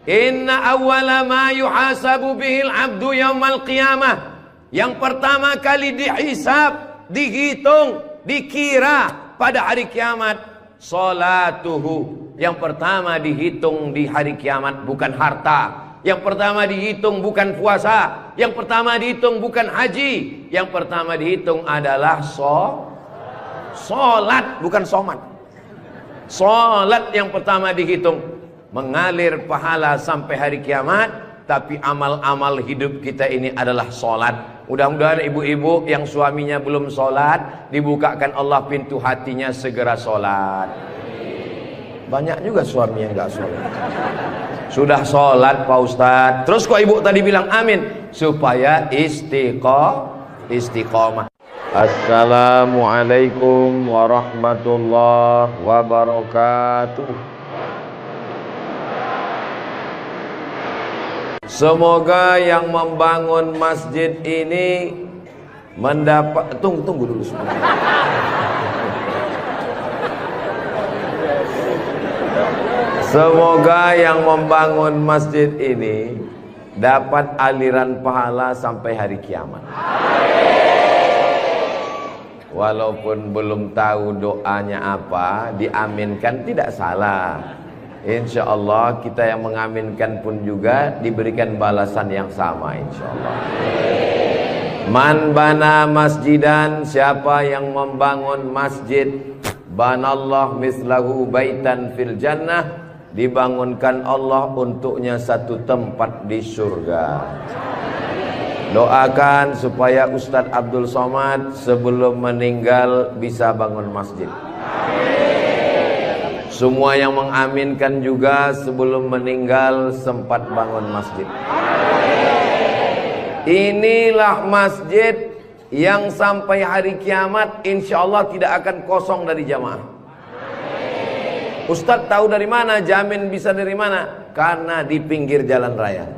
Inna awwala ma yuhasabu bihil abdu yaumal qiyamah. Yang pertama kali dihisab, dihitung, dikira pada hari kiamat, salatuhu. Yang pertama dihitung di hari kiamat bukan harta. Yang pertama dihitung bukan puasa. Yang pertama dihitung bukan haji. Yang pertama dihitung adalah solat, bukan somat. Solat yang pertama dihitung. Mengalir pahala sampai hari kiamat. Tapi amal-amal hidup kita ini adalah solat. Mudah-mudahan ibu-ibu yang suaminya belum solat, dibukakan Allah pintu hatinya segera solat. Banyak juga suami yang gak solat. Sudah sholat Pak Ustadz, terus kok ibu tadi bilang amin? Supaya istiqomah. Assalamualaikum warahmatullahi wabarakatuh. Semoga yang membangun masjid ini mendapat... Tunggu dulu sebentar. Semoga yang membangun masjid ini dapat aliran pahala sampai hari kiamat. Walaupun belum tahu doanya apa, diaminkan tidak salah. Insya Allah kita yang mengaminkan pun juga diberikan balasan yang sama insya Allah. Man bana masjidan, siapa yang membangun masjid, banallah mislahu baitan fil jannah, dibangunkan Allah untuknya satu tempat di surga. Doakan supaya Ustadz Abdul Somad sebelum meninggal bisa bangun masjid. Semua yang mengaminkan juga sebelum meninggal sempat bangun masjid. Inilah masjid yang sampai hari kiamat insya Allah tidak akan kosong dari jamaah. Ustadz tahu dari mana? Jamin bisa dari mana? Karena di pinggir jalan raya.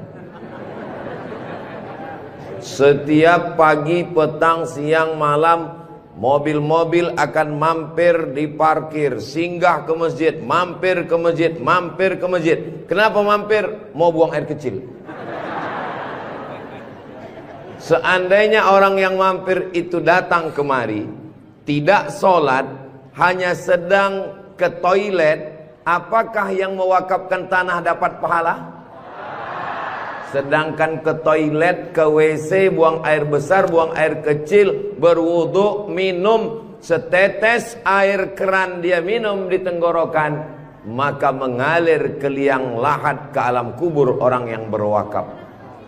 Setiap pagi, petang, siang, malam, mobil-mobil akan mampir di parkir, singgah ke masjid, mampir ke masjid, mampir ke masjid. Kenapa mampir? Mau buang air kecil. Seandainya orang yang mampir itu datang kemari, tidak sholat, hanya sedang ke toilet, apakah yang mewakafkan tanah dapat pahala? Sedangkan ke toilet, ke WC, buang air besar, buang air kecil, berwudu, minum setetes air keran dia minum di tenggorokan, maka mengalir ke liang lahat ke alam kubur orang yang berwakaf.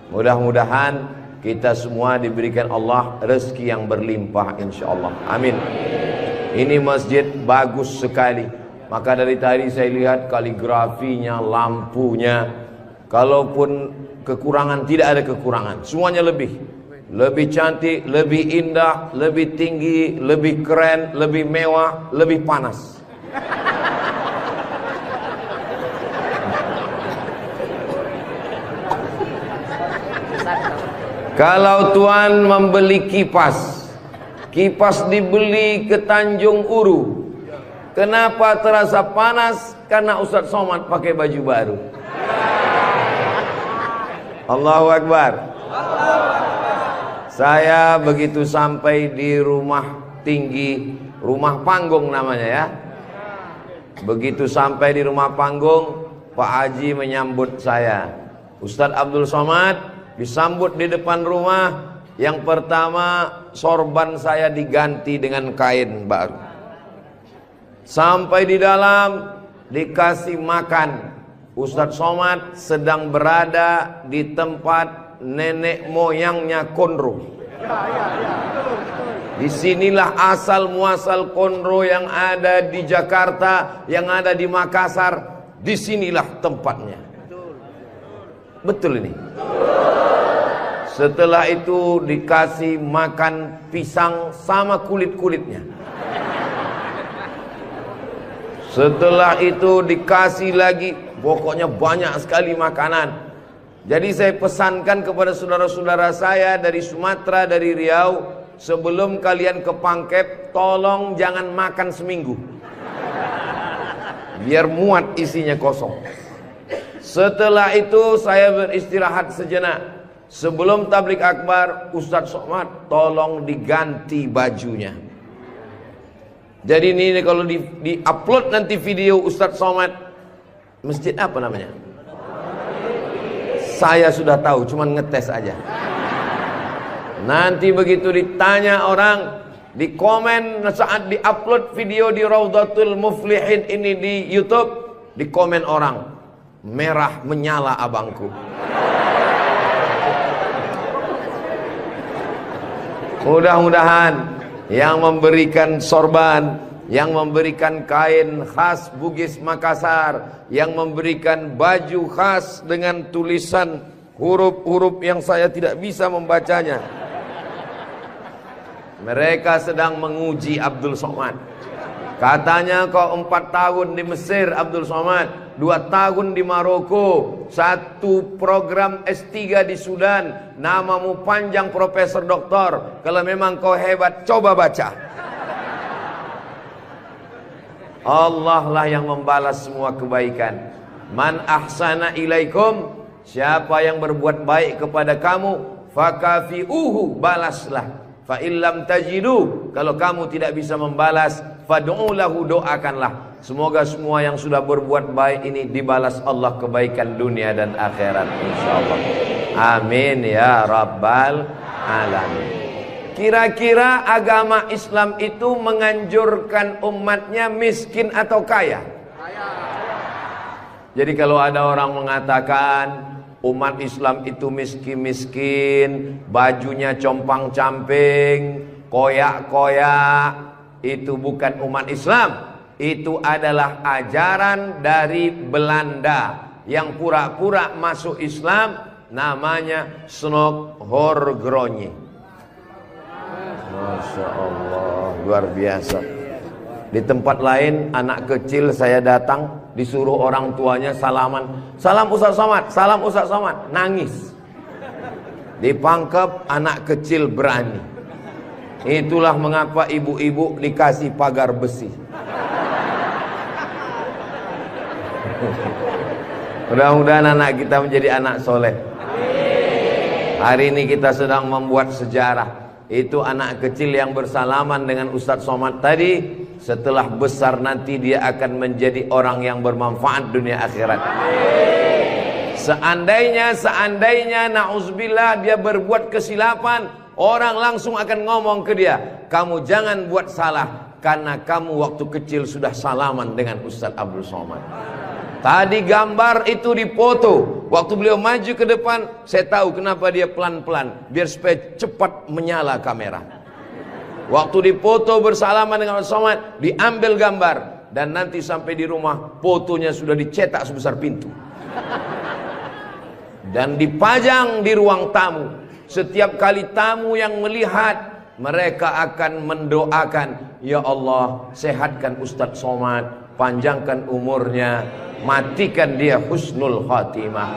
Mudah-mudahan kita semua diberikan Allah rezeki yang berlimpah insyaallah. Amin. Ini masjid bagus sekali. Maka dari tadi saya lihat kaligrafinya, lampunya. Kalaupun kekurangan, tidak ada kekurangan. Semuanya lebih cantik, lebih indah, lebih tinggi, lebih keren, lebih mewah, lebih panas. Kalau Tuan membeli kipas dibeli ke Tanjung Uru, kenapa terasa panas? Karena Ustadz Somad pakai baju baru. Allahu Akbar. Saya begitu sampai di rumah tinggi, rumah panggung namanya ya. Begitu sampai di rumah panggung, Pak Haji menyambut saya. Ustadz Abdul Somad disambut di depan rumah. Yang pertama, sorban saya diganti dengan kain baru. Sampai di dalam dikasih makan. Ustadz Somad sedang berada di tempat nenek moyangnya Konro. Disinilah asal muasal Konro yang ada di Jakarta, yang ada di Makassar. Disinilah tempatnya. Betul ini. Setelah itu dikasih makan pisang sama kulit-kulitnya. Setelah itu dikasih lagi, pokoknya banyak sekali makanan. Jadi saya pesankan kepada saudara-saudara saya dari Sumatera, dari Riau, sebelum kalian ke Pangkep, tolong jangan makan seminggu. Biar muat isinya kosong. Setelah itu saya beristirahat sejenak. Sebelum tablik akbar, Ustadz Somad tolong diganti bajunya. Jadi ini kalau di upload nanti video Ustadz Somad, masjid apa namanya? Saya sudah tahu, cuman ngetes aja. Nanti begitu ditanya orang, di komen saat di-upload video di Raudhatul Muflihin ini di YouTube, di komen orang, merah menyala abangku. Mudah-mudahan yang memberikan sorban, yang memberikan kain khas Bugis Makassar, yang memberikan baju khas dengan tulisan huruf-huruf yang saya tidak bisa membacanya, mereka sedang menguji Abdul Somad. Katanya kau 4 tahun di Mesir Abdul Somad, 2 tahun di Maroko, 1 program S3 di Sudan, namamu panjang profesor doktor. Kalau memang kau hebat, coba baca. Allah lah yang membalas semua kebaikan. Man ahsana ilaikum, siapa yang berbuat baik kepada kamu, fakafi'uhu, balaslah. Fa illam tajidu, kalau kamu tidak bisa membalas, fad'u lahu, doakanlah. Semoga semua yang sudah berbuat baik ini dibalas Allah kebaikan dunia dan akhirat insyaallah. Amin ya rabbal alamin. Kira-kira agama Islam itu menganjurkan umatnya miskin atau kaya? Jadi kalau ada orang mengatakan umat Islam itu miskin-miskin, bajunya compang-camping, koyak-koyak, itu bukan umat Islam. Itu adalah ajaran dari Belanda yang pura-pura masuk Islam, namanya Snokhorgronni. Masya Allah, luar biasa. Di tempat lain anak kecil saya datang, disuruh orang tuanya salaman, salam Ustadz Somad, salam Ustadz Somad, nangis. Dipangkep, anak kecil berani. Itulah mengapa ibu-ibu dikasih pagar besi. Mudah-mudahan anak kita menjadi anak soleh. Hari ini kita sedang membuat sejarah. Itu anak kecil yang bersalaman dengan Ustadz Somad tadi, setelah besar nanti dia akan menjadi orang yang bermanfaat dunia akhirat. Seandainya na'udzubillah dia berbuat kesilapan, orang langsung akan ngomong ke dia, kamu jangan buat salah, karena kamu waktu kecil sudah salaman dengan Ustadz Abdul Somad. Tadi gambar itu dipoto. Waktu beliau maju ke depan, saya tahu kenapa dia pelan-pelan, biar supaya cepat menyala kamera. Waktu dipoto bersalaman dengan Ustadz Somad, diambil gambar, dan nanti sampai di rumah fotonya sudah dicetak sebesar pintu dan dipajang di ruang tamu. Setiap kali tamu yang melihat, mereka akan mendoakan, ya Allah, sehatkan Ustadz Somad, panjangkan umurnya, matikan dia husnul khatimah.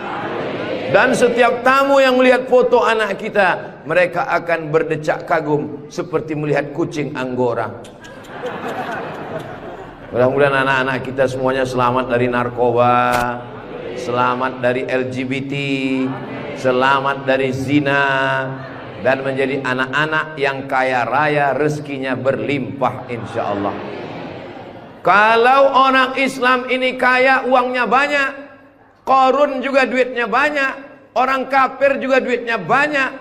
Dan setiap tamu yang melihat foto anak kita, mereka akan berdecak kagum seperti melihat kucing Anggora. Mudah-mudahan anak-anak kita semuanya selamat dari narkoba, selamat dari LGBT, selamat dari zina, dan menjadi anak-anak yang kaya raya, rezekinya berlimpah insyaallah. Kalau orang Islam ini kaya, uangnya banyak, Qarun juga duitnya banyak, orang kafir juga duitnya banyak,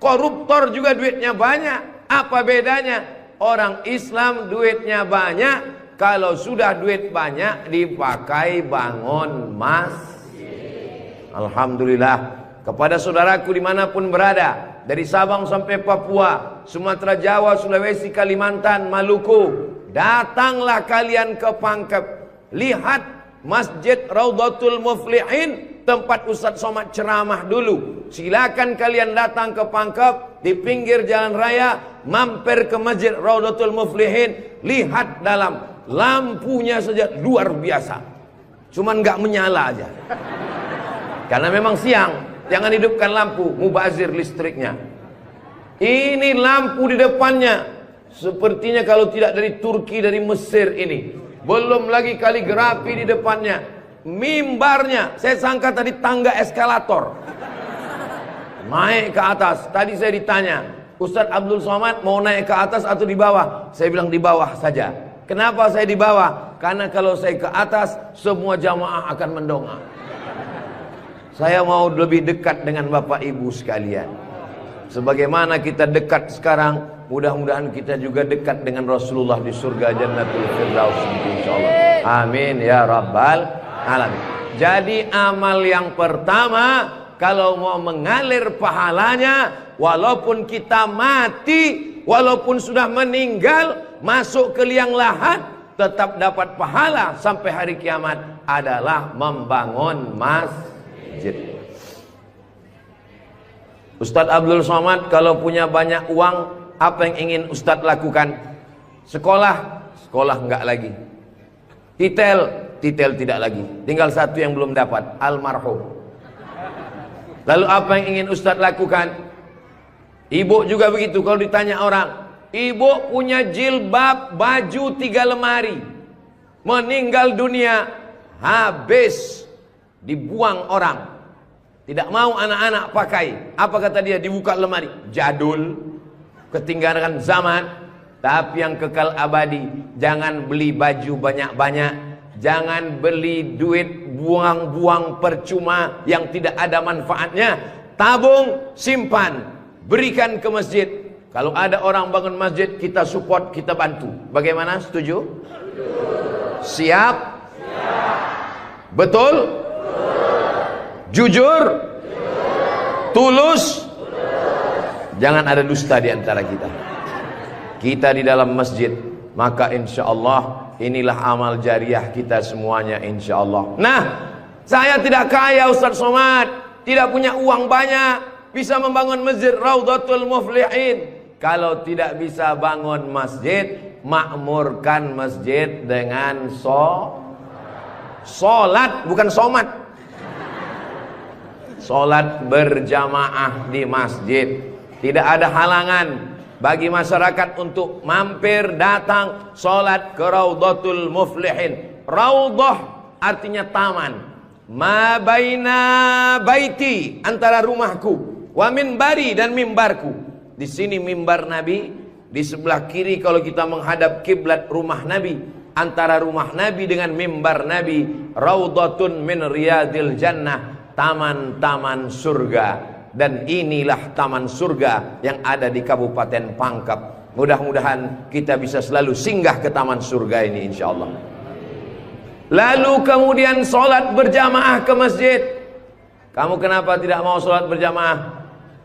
koruptor juga duitnya banyak. Apa bedanya? Orang Islam duitnya banyak, kalau sudah duit banyak dipakai bangun masjid. Alhamdulillah. Kepada saudaraku dimanapun berada, dari Sabang sampai Papua, Sumatera, Jawa, Sulawesi, Kalimantan, Maluku, datanglah kalian ke Pangkep. Lihat Masjid Raudhatul Muflihin, tempat Ustadz Somad ceramah dulu. Silakan kalian datang ke Pangkep, di pinggir jalan raya, mampir ke Masjid Raudhatul Muflihin. Lihat dalam, lampunya saja luar biasa, cuman nggak menyala aja, karena memang siang. Jangan hidupkan lampu, mubazir listriknya. Ini lampu di depannya, sepertinya kalau tidak dari Turki, dari Mesir ini. Belum lagi kaligrafi di depannya. mimbarnya, saya sangka tadi tangga eskalator. Naik ke atas. Tadi saya ditanya, Ustadz Abdul Somad mau naik ke atas atau di bawah? Saya bilang di bawah saja. Kenapa saya di bawah? Karena kalau saya ke atas, semua jamaah akan mendongak. Saya mau lebih dekat dengan Bapak Ibu sekalian. Sebagaimana kita dekat sekarang, mudah-mudahan kita juga dekat dengan Rasulullah di surga Jannatul Firdaus, insyaallah. Amin ya rabbal alamin. Jadi amal yang pertama, kalau mau mengalir pahalanya, walaupun kita mati, walaupun sudah meninggal, masuk ke liang lahat, tetap dapat pahala sampai hari kiamat, adalah membangun masjid. Ustadz Abdul Somad kalau punya banyak uang, apa yang ingin Ustadz lakukan? Sekolah, sekolah enggak lagi. Titel tidak lagi. Tinggal satu yang belum dapat, almarhum. Lalu apa yang ingin Ustadz lakukan? Ibu juga begitu. Kalau ditanya orang, ibu punya jilbab, baju 3 lemari, meninggal dunia, habis, dibuang orang. Tidak mau anak-anak pakai. Apa kata dia? Dibuka lemari. Jadul, ketinggalan zaman. Tapi yang kekal abadi, jangan beli baju banyak-banyak, jangan beli duit buang-buang percuma yang tidak ada manfaatnya. Tabung, simpan, berikan ke masjid. Kalau ada orang bangun masjid, kita support, kita bantu. Bagaimana? Setuju? Siap? Betul? Jujur? Tulus? Jangan ada dusta di antara kita. Kita di dalam masjid, maka insya Allah inilah amal jariah kita semuanya, insya Allah. Nah, saya tidak kaya Ustadz Somad, tidak punya uang banyak, bisa membangun masjid Raudhatul Muflihin. Kalau tidak bisa bangun masjid, makmurkan masjid dengan sholat, bukan somat. Sholat berjamaah di masjid. Tidak ada halangan bagi masyarakat untuk mampir datang sholat ke Raudhatul Muflihin. Raudhah artinya taman. Ma baina baiti, antara rumahku, wa minbari, dan mimbarku. Di sini mimbar Nabi, di sebelah kiri kalau kita menghadap kiblat rumah Nabi. Antara rumah Nabi dengan mimbar Nabi, Raudhatun min riyadil jannah, taman-taman surga. Dan inilah taman surga yang ada di Kabupaten Pangkep. Mudah-mudahan kita bisa selalu singgah ke taman surga ini, insya Allah. Lalu kemudian sholat berjamaah ke masjid. Kamu kenapa tidak mau sholat berjamaah?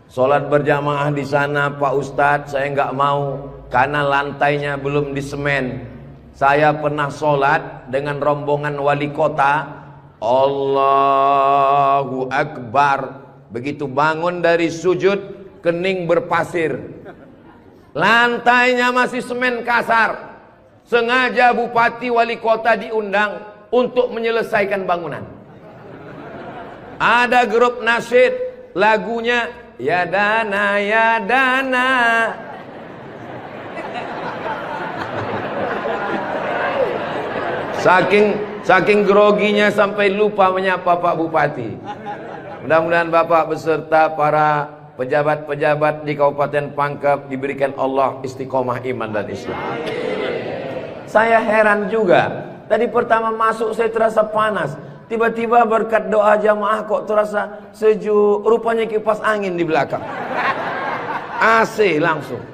Sholat berjamaah di sana, Pak Ustadz, saya nggak mau karena lantainya belum disemen. Saya pernah sholat dengan rombongan wali kota. Allahu Akbar. Begitu bangun dari sujud, kening berpasir, lantainya masih semen kasar. Sengaja bupati wali kota diundang untuk menyelesaikan bangunan. Ada grup nasyid, lagunya ya dana ya dana. Saking groginya sampai lupa menyapa Pak Bupati. Mudah-mudahan Bapak beserta para pejabat-pejabat di Kabupaten Pangkep diberikan Allah istiqomah iman dan Islam. Saya heran juga. Tadi pertama masuk saya terasa panas. Tiba-tiba berkat doa jamaah kok terasa sejuk. Rupanya kipas angin di belakang. AC langsung.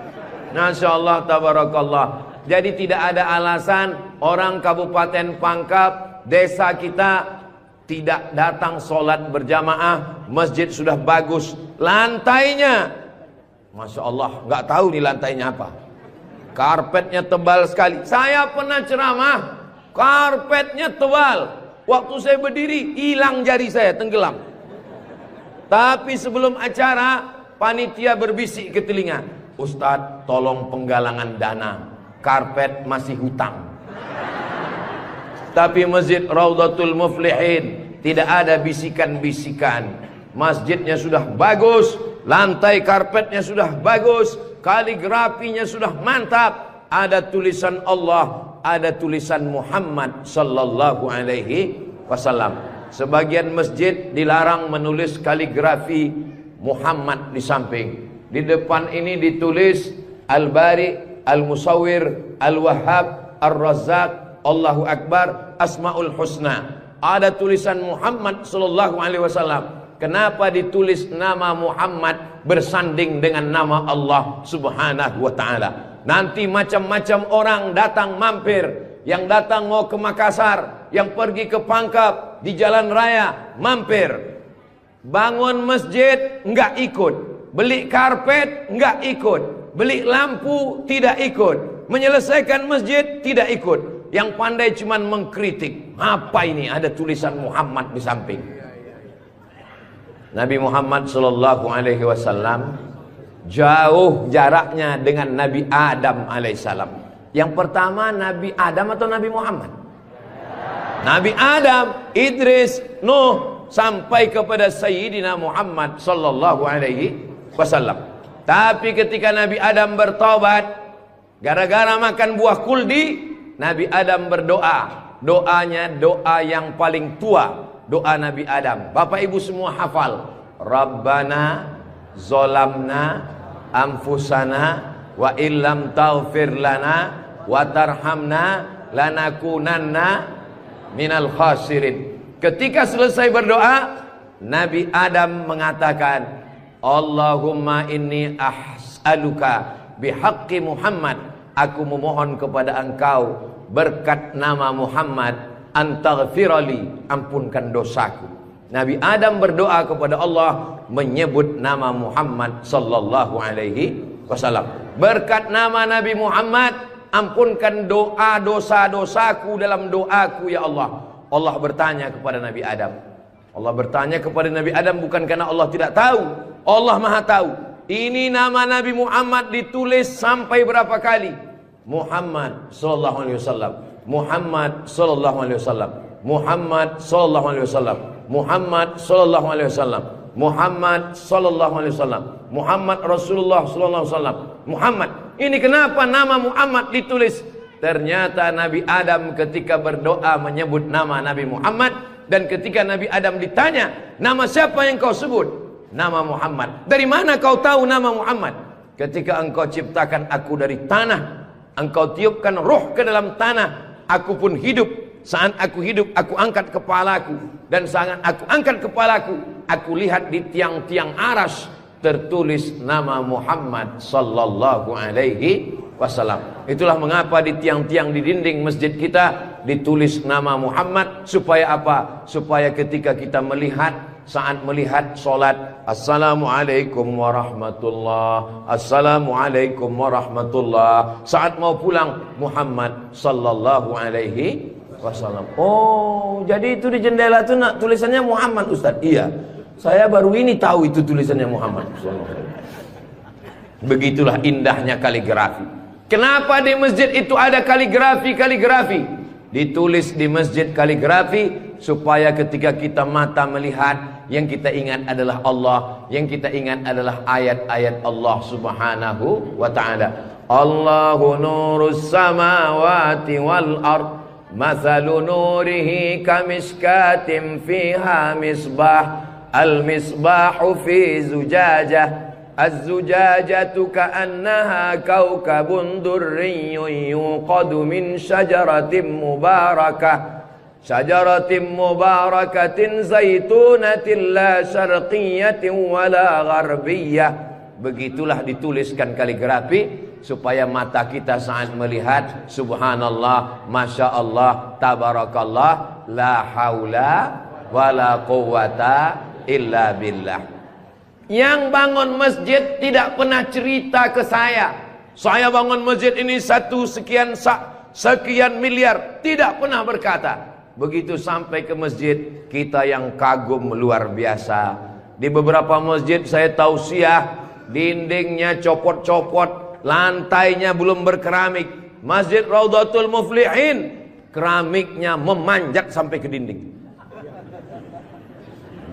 Masya Allah, tabarakallah. Jadi tidak ada alasan orang Kabupaten Pangkep, desa kita, tidak datang sholat berjamaah. Masjid sudah bagus, lantainya Masya Allah, nggak tahu nih lantainya apa, karpetnya tebal sekali. Saya pernah ceramah, karpetnya tebal, waktu saya berdiri hilang jari saya, tenggelam. Tapi sebelum acara, panitia berbisik ke telinga, Ustadz tolong penggalangan dana, karpet masih hutang. Tapi masjid Raudhatul Muflihin tidak ada bisikan-bisikan. Masjidnya sudah bagus, lantai karpetnya sudah bagus, kaligrafinya sudah mantap. Ada tulisan Allah, ada tulisan Muhammad sallallahu alaihi wasallam. Sebagian masjid dilarang menulis kaligrafi Muhammad di samping. Di depan ini ditulis Al-Bari, Al-Musawwir, Al-Wahhab, Ar-Razzaq, Allahu Akbar, Asmaul Husna. Ada tulisan Muhammad sallallahu alaihi wasallam. Kenapa ditulis nama Muhammad bersanding dengan nama Allah Subhanahu wa taala? Nanti macam-macam orang datang mampir. Yang datang mau ke Makassar, yang pergi ke Pangkep, di jalan raya mampir. Bangun masjid enggak ikut, beli karpet enggak ikut, beli lampu tidak ikut, menyelesaikan masjid tidak ikut. Yang pandai cuman mengkritik. Apa ini ada tulisan Muhammad di samping? Nabi Muhammad sallallahu alaihi wasallam jauh jaraknya dengan Nabi Adam alaihissalam. Yang pertama Nabi Adam atau Nabi Muhammad? Nabi Adam, Idris, Nuh, sampai kepada Sayyidina Muhammad sallallahu alaihi wasallam. Tapi ketika Nabi Adam bertobat gara-gara makan buah kuldi, Nabi Adam berdoa. Doanya doa yang paling tua, doa Nabi Adam. Bapak Ibu semua hafal. Rabbana zolamna anfusana wa illam taghfir lana wa tarhamna lanakunanna minal khasirin. Ketika selesai berdoa, Nabi Adam mengatakan, Allahumma inni as'aluka bihaqqi Muhammad, aku memohon kepada engkau berkat nama Muhammad, antaghfirali, ampunkan dosaku. Nabi Adam berdoa kepada Allah menyebut nama Muhammad sallallahu alaihi wasallam. Berkat nama Nabi Muhammad, ampunkan doa dosa-dosaku dalam doaku ya Allah. Allah bertanya kepada Nabi Adam. Allah bertanya kepada Nabi Adam bukan karena Allah tidak tahu. Allah Maha tahu. Ini nama Nabi Muhammad ditulis sampai berapa kali? Muhammad sallallahu alaihi wasallam. Muhammad sallallahu alaihi wasallam. Muhammad sallallahu alaihi wasallam. Muhammad sallallahu alaihi wasallam. Muhammad sallallahu alaihi wasallam. Muhammad Rasulullah sallallahu alaihi wasallam. Muhammad. Ini kenapa nama Muhammad ditulis? Ternyata Nabi Adam ketika berdoa menyebut nama Nabi Muhammad, dan ketika Nabi Adam ditanya, nama siapa yang kau sebut? Nama Muhammad. Dari mana kau tahu nama Muhammad? Ketika engkau ciptakan aku dari tanah, engkau tiupkan roh ke dalam tanah, aku pun hidup. Saat aku hidup, aku angkat kepalaku. Dan saat aku angkat kepalaku, aku lihat di tiang-tiang aras tertulis nama Muhammad sallallahu alaihi wasallam. Itulah mengapa di tiang-tiang di dinding masjid kita ditulis nama Muhammad. Supaya apa? Supaya ketika kita melihat, saat melihat solat, Assalamualaikum warahmatullah, Assalamualaikum warahmatullah. Saat mau pulang, Muhammad sallallahu alaihi wasallam. Oh, jadi itu di jendela itu tulisannya Muhammad, Ustaz? Iya, saya baru ini tahu itu tulisannya Muhammad. Begitulah indahnya kaligrafi. Kenapa di masjid itu ada kaligrafi? Ditulis di masjid kaligrafi supaya ketika kita mata melihat, yang kita ingat adalah Allah, yang kita ingat adalah ayat-ayat Allah Subhanahu wa ta'ala. Allahu nurus samawati wal ard, mathalu nurihi kamishkatin fiha misbah, al-misbahu fi zujajah, az-zujajatu ka'annaha kawkabun durriyyun yuqadu min syajaratin mubarakatin zaitunatin la syarqiyatin wala gharbiyyah. Begitulah dituliskan kaligrafi supaya mata kita saat melihat, subhanallah, masya Allah, tabarakallah, la haula wala quwata illa billah. Yang bangun masjid tidak pernah cerita ke saya bangun masjid ini sekian miliar, tidak pernah berkata. Begitu sampai ke masjid, kita yang kagum luar biasa. Di beberapa masjid saya tausiah, dindingnya copot-copot, lantainya belum berkeramik. Masjid Raudhatul Muflihin, keramiknya memanjat sampai ke dinding.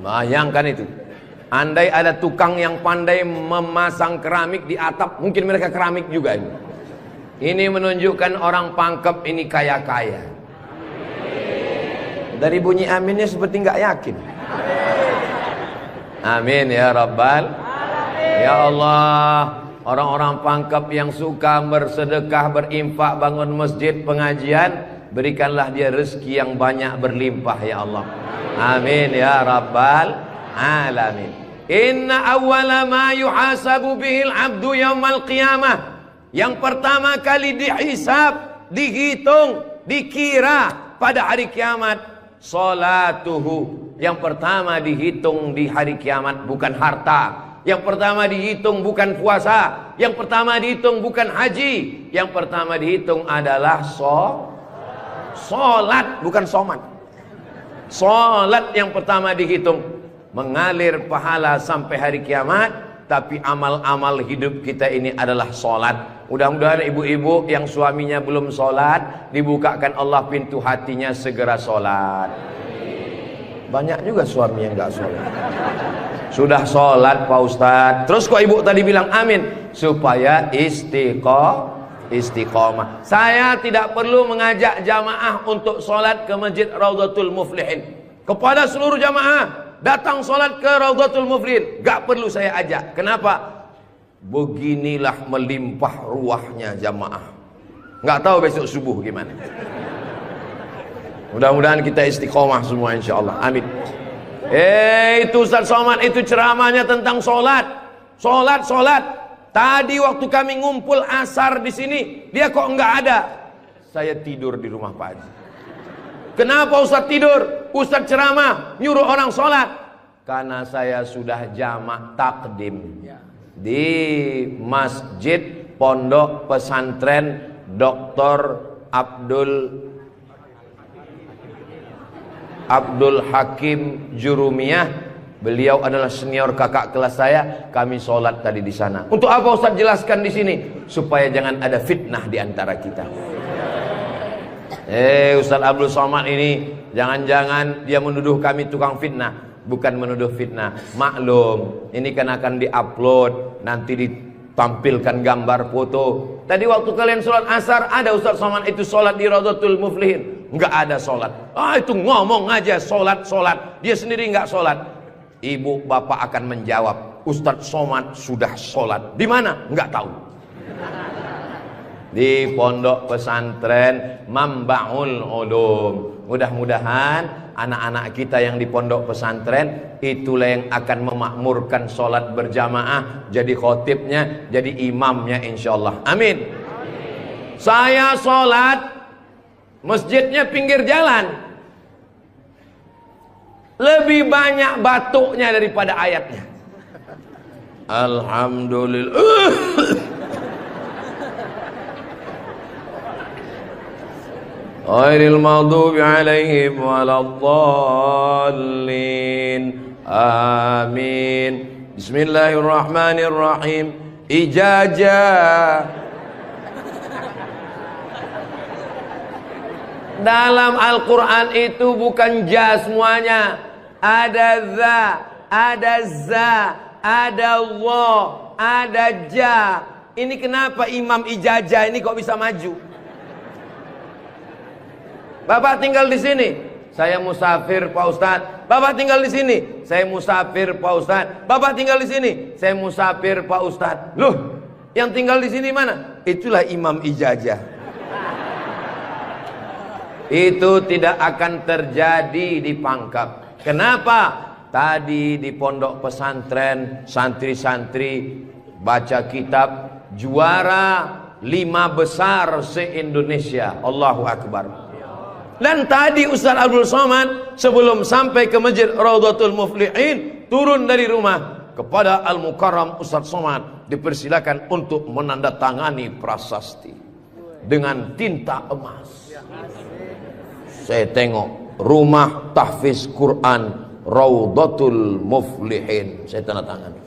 Bayangkan itu. Andai ada tukang yang pandai memasang keramik di atap, mungkin mereka keramik juga ini. Ini menunjukkan orang Pangkep ini kaya-kaya. Dari bunyi aminnya seperti nggak yakin. Amin ya Rabbal. Ya Allah, orang-orang pangkep yang suka bersedekah, berinfak, bangun masjid, pengajian, berikanlah dia rezeki yang banyak berlimpah ya Allah. Amin ya Rabbal alamin. Inna awwala ma yuhasabu bihil abdu yaumal qiyamah. Yang pertama kali dihisab, dihitung, dikira pada hari kiamat, salatuhu. Yang pertama dihitung di hari kiamat bukan harta. Yang pertama dihitung bukan puasa. Yang pertama dihitung bukan haji. Yang pertama dihitung adalah solat, bukan somat. Solat yang pertama dihitung. Mengalir pahala sampai hari kiamat. Tapi amal-amal hidup kita ini adalah solat. Mudah-mudahan ibu-ibu yang suaminya belum solat, dibukakan Allah pintu hatinya segera solat. Banyak juga suami yang gak sholat. Sudah sholat Pak Ustadz, terus kok ibu tadi bilang amin? Supaya istiqomah. Saya tidak perlu mengajak jamaah untuk sholat ke Masjid Raudhatul Muflihin. Kepada seluruh jamaah, datang sholat ke Raudhatul Muflihin. Gak perlu saya ajak. Kenapa? Beginilah melimpah ruahnya jamaah. Gak tahu besok subuh gimana. Mudah-mudahan kita istiqomah semua insyaallah. Amin. Itu Ustaz Somad itu ceramahnya tentang solat. Solat. Tadi waktu kami ngumpul asar di sini, dia kok enggak ada. Saya tidur di rumah Pak Haji. Kenapa Ustaz tidur? Ustaz ceramah nyuruh orang solat. Karena saya sudah jamak takdim di Masjid Pondok Pesantren Dr. Abdul Hakim Jurumiyah. Beliau adalah senior kakak kelas saya. Kami sholat tadi di sana. Untuk apa Ustaz jelaskan di sini? Supaya jangan ada fitnah di antara kita. Ustaz Abdul Somad ini jangan-jangan dia menuduh kami tukang fitnah. Bukan menuduh fitnah. Maklum, ini kan akan diupload, nanti ditampilkan gambar foto. Tadi waktu kalian sholat asar, ada Ustaz Somad itu sholat di Raudhatul Muflihin. Enggak ada sholat. Itu ngomong aja sholat. Dia sendiri enggak sholat. Ibu bapak akan menjawab, Ustadz Somad sudah sholat. Di mana? Enggak tahu. Di Pondok Pesantren Mambaul Ulum. Mudah-mudahan anak-anak kita yang di pondok pesantren itulah yang akan memakmurkan sholat berjamaah, jadi khotibnya, jadi imamnya insyaallah. Amin. Saya sholat, masjidnya pinggir jalan, lebih banyak batuknya daripada ayatnya. Alhamdulillah. Ghairil maghdubi alaihim waladdallin. Amin. Bismillahirrahmanirrahim. Ijazah. Dalam Al-Quran itu bukan ja semuanya. Ada za, ada za, ada wa, ada ja. Ini kenapa Imam Ijazah ini kok bisa maju? Bapak tinggal di sini, saya musafir Pak Ustadz. Bapak tinggal di sini, saya musafir Pak Ustadz. Bapak tinggal di sini, saya musafir Pak Ustadz. Loh, yang tinggal di sini mana? Itulah Imam Ijazah. Itu tidak akan terjadi di Pangkep. Kenapa? Tadi di pondok pesantren santri-santri baca kitab juara 5 besar se-Indonesia. Allahu Akbar. Dan tadi Ustaz Abdul Somad sebelum sampai ke Masjid Raudhatul Muflihin turun dari rumah kepada Al-Mukarram Ustaz Somad dipersilakan untuk menandatangani prasasti dengan tinta emas. Saya tengok rumah tahfiz Quran Raudhatul Muflihin, saya tanda tangan.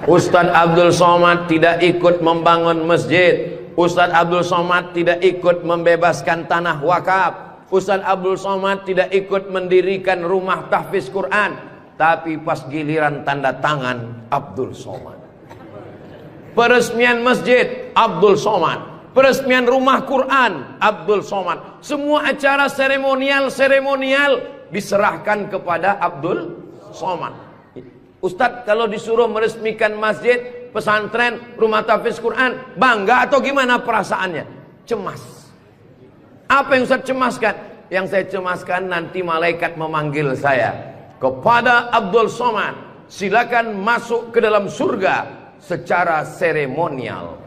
Ustaz Abdul Somad tidak ikut membangun masjid. Ustaz Abdul Somad tidak ikut membebaskan tanah wakaf. Ustaz Abdul Somad tidak ikut mendirikan rumah tahfiz Quran. Tapi pas giliran tanda tangan Abdul Somad, peresmian masjid Abdul Somad, peresmian rumah Quran Abdul Somad. Semua acara seremonial diserahkan kepada Abdul Somad. Ustadz kalau disuruh meresmikan masjid, pesantren, rumah tahfiz Quran, bangga atau gimana perasaannya? Cemas. Apa yang Ustadz cemaskan? Yang saya cemaskan nanti malaikat memanggil saya, kepada Abdul Somad, silakan masuk ke dalam surga secara seremonial.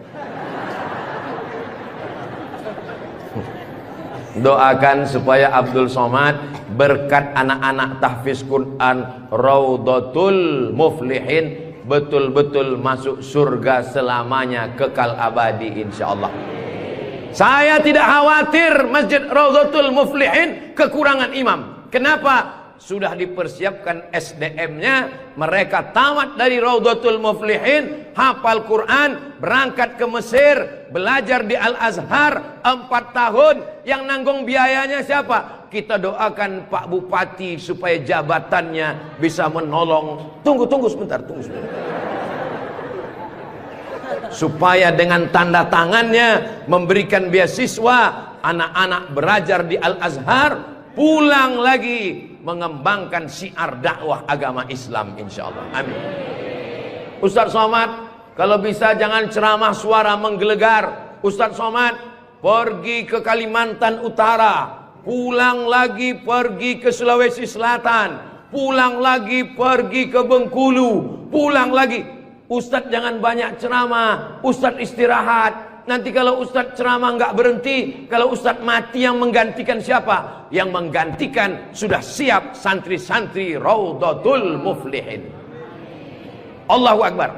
Doakan supaya Abdul Somad berkat anak-anak tahfiz Quran Raudhatul Muflihin betul-betul masuk surga selamanya, kekal abadi insyaallah. Saya tidak khawatir Masjid Raudhatul Muflihin kekurangan imam. Kenapa? Sudah dipersiapkan SDM-nya. Mereka tamat dari Raudhatul Muflihin, hafal Quran, berangkat ke Mesir, belajar di Al-Azhar 4 tahun. Yang nanggung biayanya siapa? Kita doakan Pak Bupati supaya jabatannya bisa menolong. Tunggu sebentar. Supaya dengan tanda tangannya memberikan beasiswa, anak-anak belajar di Al-Azhar, pulang lagi mengembangkan syiar dakwah agama Islam insyaallah. Amin. Ustadz Somad, kalau bisa jangan ceramah suara menggelegar. Ustadz Somad pergi ke Kalimantan Utara, pulang lagi pergi ke Sulawesi Selatan, pulang lagi pergi ke Bengkulu, pulang lagi. Ustadz jangan banyak ceramah, Ustadz istirahat. Nanti kalau Ustadz ceramah nggak berhenti, kalau Ustadz mati yang menggantikan siapa? Yang menggantikan sudah siap santri-santri Raudhatul Muflihin. Allahu Akbar.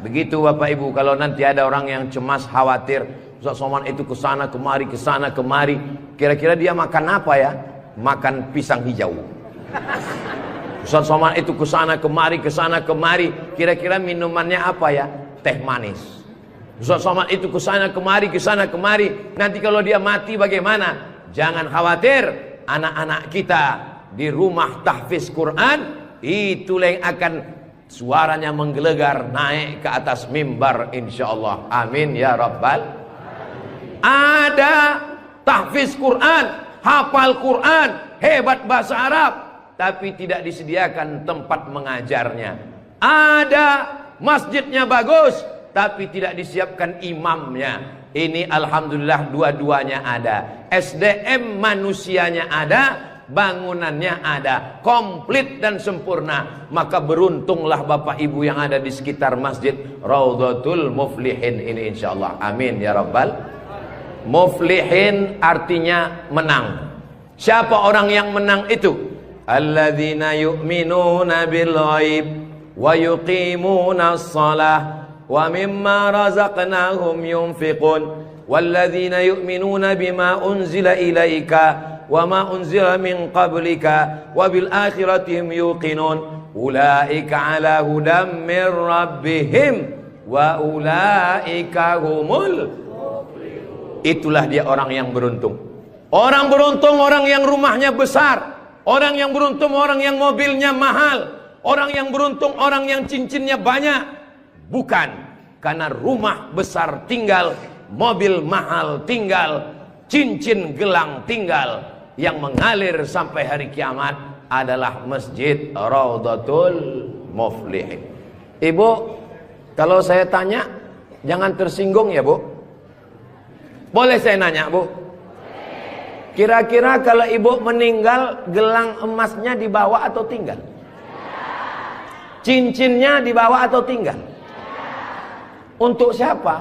Begitu Bapak Ibu, kalau nanti ada orang yang cemas, khawatir, Ustadz Somad itu kesana kemari, kira-kira dia makan apa ya? Makan pisang hijau. Ustadz Somad itu kesana kemari, kira-kira minumannya apa ya? Teh manis. Ustadz Somad itu kesana kemari, nanti kalau dia mati bagaimana? Jangan khawatir, anak-anak kita di rumah tahfiz Quran itulah yang akan suaranya menggelegar naik ke atas mimbar insyaallah. Amin ya rabbal. Ada tahfiz Quran, hafal Quran, hebat bahasa Arab, tapi tidak disediakan tempat mengajarnya. Ada masjidnya bagus, tapi tidak disiapkan imamnya. Ini alhamdulillah dua-duanya ada. SDM manusianya ada, bangunannya ada, komplit dan sempurna. Maka beruntunglah Bapak Ibu yang ada di sekitar Masjid Raudhatul Muflihin ini insyaallah. Amin ya rabbal. Muflihin artinya menang. Siapa orang yang menang itu? Alladzina yu'minuna bil ghaib wa yuqimuna as-salah wa mimma razaqnahum yunfiqun walladzina yu'minuna bima unzila ilaika wa ma unzila min qablika wa bil akhirati hum yuqinun ulaika ala hudam min rabbihim wa ulaika humul muflihun. Itulah dia orang yang beruntung. Orang beruntung orang yang rumahnya besar, orang yang beruntung orang yang mobilnya mahal, orang yang beruntung orang yang cincinnya banyak. Bukan karena rumah besar tinggal, mobil mahal tinggal, cincin gelang tinggal. Yang mengalir sampai hari kiamat adalah Masjid Raudhatul Muflihin. Ibu, kalau saya tanya jangan tersinggung ya Bu. Boleh saya nanya Bu? Kira-kira kalau ibu meninggal, gelang emasnya dibawa atau tinggal? Cincinnya dibawa atau tinggal? Untuk siapa?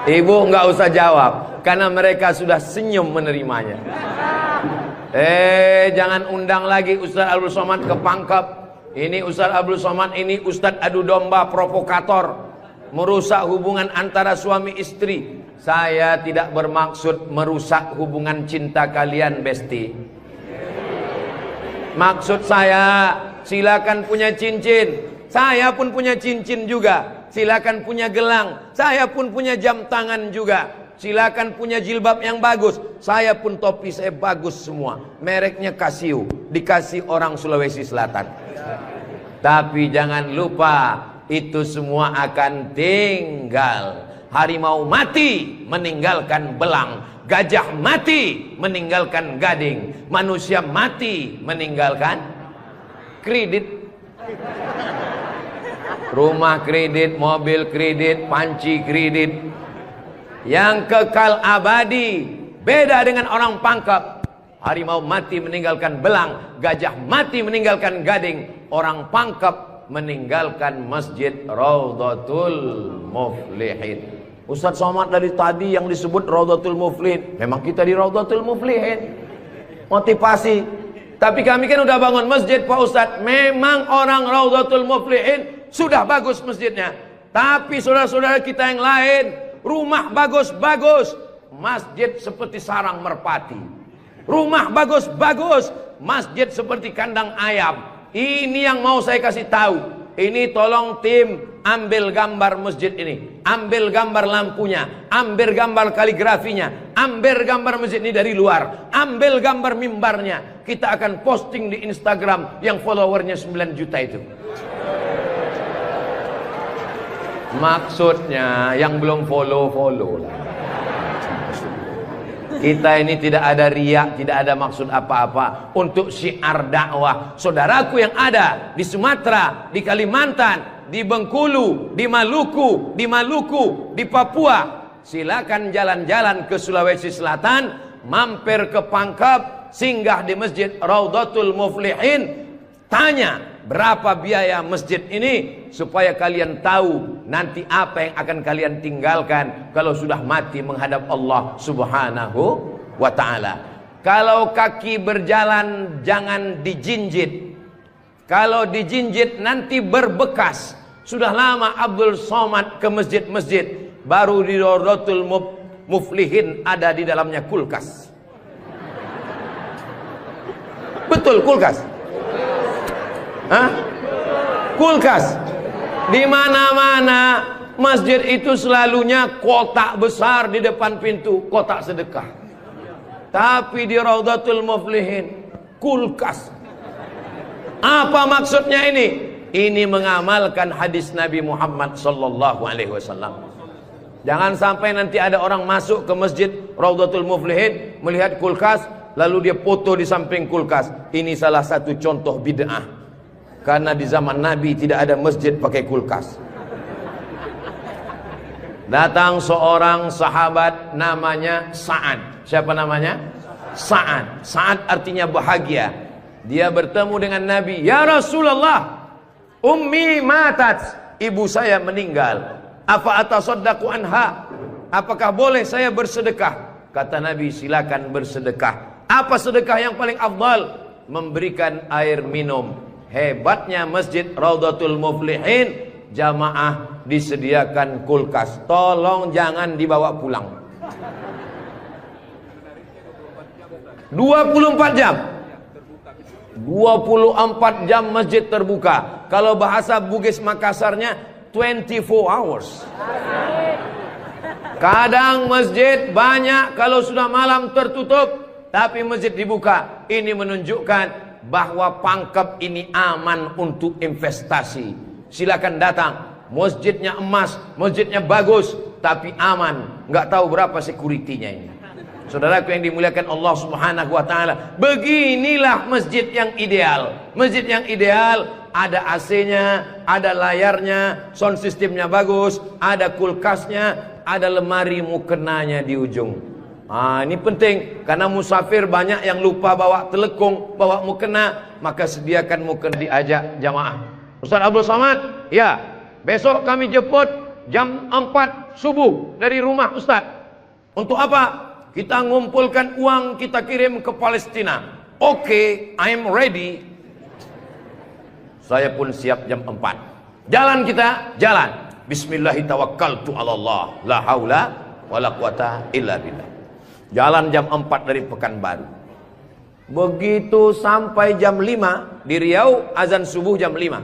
Ibu nggak usah jawab, karena mereka sudah senyum menerimanya. Jangan undang lagi Ustaz Abdul Somad ke Pangkep. Ini Ustaz Abdul Somad ini Ustaz adu domba provokator, merusak hubungan antara suami istri. Saya tidak bermaksud merusak hubungan cinta kalian, Besti. Maksud saya, silakan punya cincin. Saya pun punya cincin juga. Silakan punya gelang. Saya pun punya jam tangan juga. Silakan punya jilbab yang bagus. Saya pun topi saya bagus semua. Mereknya Casio. Dikasih orang Sulawesi Selatan. Tapi jangan lupa, itu semua akan tinggal. Harimau mati meninggalkan belang, gajah mati meninggalkan gading, manusia mati meninggalkan kredit. Rumah kredit, mobil kredit, panci kredit. Yang kekal abadi beda dengan orang pangkep. Harimau mati meninggalkan belang, gajah mati meninggalkan gading, orang pangkep meninggalkan masjid Raudhatul Muflihin. Ustaz Somad dari tadi yang disebut Raudhatul Muflihin, memang kita di Raudhatul Muflihin, motivasi. Tapi kami kan udah bangun masjid Pak Ustaz. Memang orang Raudhatul Muflihin sudah bagus masjidnya, tapi saudara-saudara kita yang lain, rumah bagus-bagus, masjid seperti sarang merpati. Rumah bagus-bagus, masjid seperti kandang ayam. Ini yang mau saya kasih tahu. Ini tolong tim ambil gambar masjid ini, ambil gambar lampunya, ambil gambar kaligrafinya, ambil gambar masjid ini dari luar, ambil gambar mimbarnya. Kita akan posting di Instagram yang followernya 9 juta itu. Maksudnya yang belum follow lah. Kita ini tidak ada riak, tidak ada maksud apa-apa. Untuk syiar dakwah saudaraku yang ada di Sumatera, di Kalimantan, di Bengkulu, di Maluku, di Papua, silakan jalan-jalan ke Sulawesi Selatan, mampir ke Pangkep, singgah di Masjid Raudhatul Muflihin, tanya berapa biaya masjid ini, supaya kalian tahu nanti apa yang akan kalian tinggalkan kalau sudah mati menghadap Allah Subhanahu wa ta'ala. Kalau kaki berjalan jangan dijinjit. Kalau dijinjit nanti berbekas. Sudah lama Abdul Somad ke masjid-masjid, baru di Raudhatul Muflihin ada di dalamnya kulkas. Betul, kulkas. Hah? Kulkas. Di mana-mana masjid itu selalunya kotak besar di depan pintu, kotak sedekah. Tapi di Raudhatul Muflihin kulkas. Apa maksudnya ini? Ini mengamalkan hadis Nabi Muhammad sallallahu alaihi wasallam. Jangan sampai nanti ada orang masuk ke masjid Raudhatul Muflihin melihat kulkas, lalu dia foto di samping kulkas. Ini salah satu contoh bid'ah. Karena di zaman Nabi tidak ada masjid pakai kulkas. Datang seorang sahabat namanya Sa'ad. Siapa namanya? Sa'ad. Sa'ad artinya bahagia. Dia bertemu dengan Nabi. Ya Rasulullah, ummi matat, ibu saya meninggal. Apa atasaddaqu anha? Apakah boleh saya bersedekah? Kata Nabi, silakan bersedekah. Apa sedekah yang paling afdal? Memberikan air minum. Hebatnya masjid Raudhatul Muflihin, jamaah disediakan kulkas. Tolong jangan dibawa pulang. 24 jam. 24 jam masjid terbuka. Kalau bahasa Bugis Makassarnya 24 hours. Kadang masjid banyak, kalau sudah malam tertutup, tapi masjid dibuka. Ini menunjukkan bahwa Pangkep ini aman untuk investasi. Silakan datang. Masjidnya emas, masjidnya bagus, tapi aman. Nggak tahu berapa security-nya ini. Saudaraku yang dimuliakan Allah Subhanahu wa ta'ala, beginilah masjid yang ideal. Masjid yang ideal, ada AC-nya, ada layarnya, sound systemnya bagus, ada kulkasnya, ada lemari mukenanya di ujung. Ini penting, karena musafir banyak yang lupa bawa telekung, bawa mukena, maka sediakan mukena. Diajak jamaah. Ustaz Abdul Somad, ya, besok kami jemput jam 4 subuh dari rumah Ustaz. Untuk apa? Kita ngumpulkan uang, kita kirim ke Palestina. Oke, I'm ready. Saya pun siap jam 4. Jalan kita, jalan. Bismillahirrahmanirrahim. Allah, la haula wala quwata illa billah. Jalan jam 4 dari Pekanbaru. Begitu sampai jam 5 di Riau, azan subuh jam 5.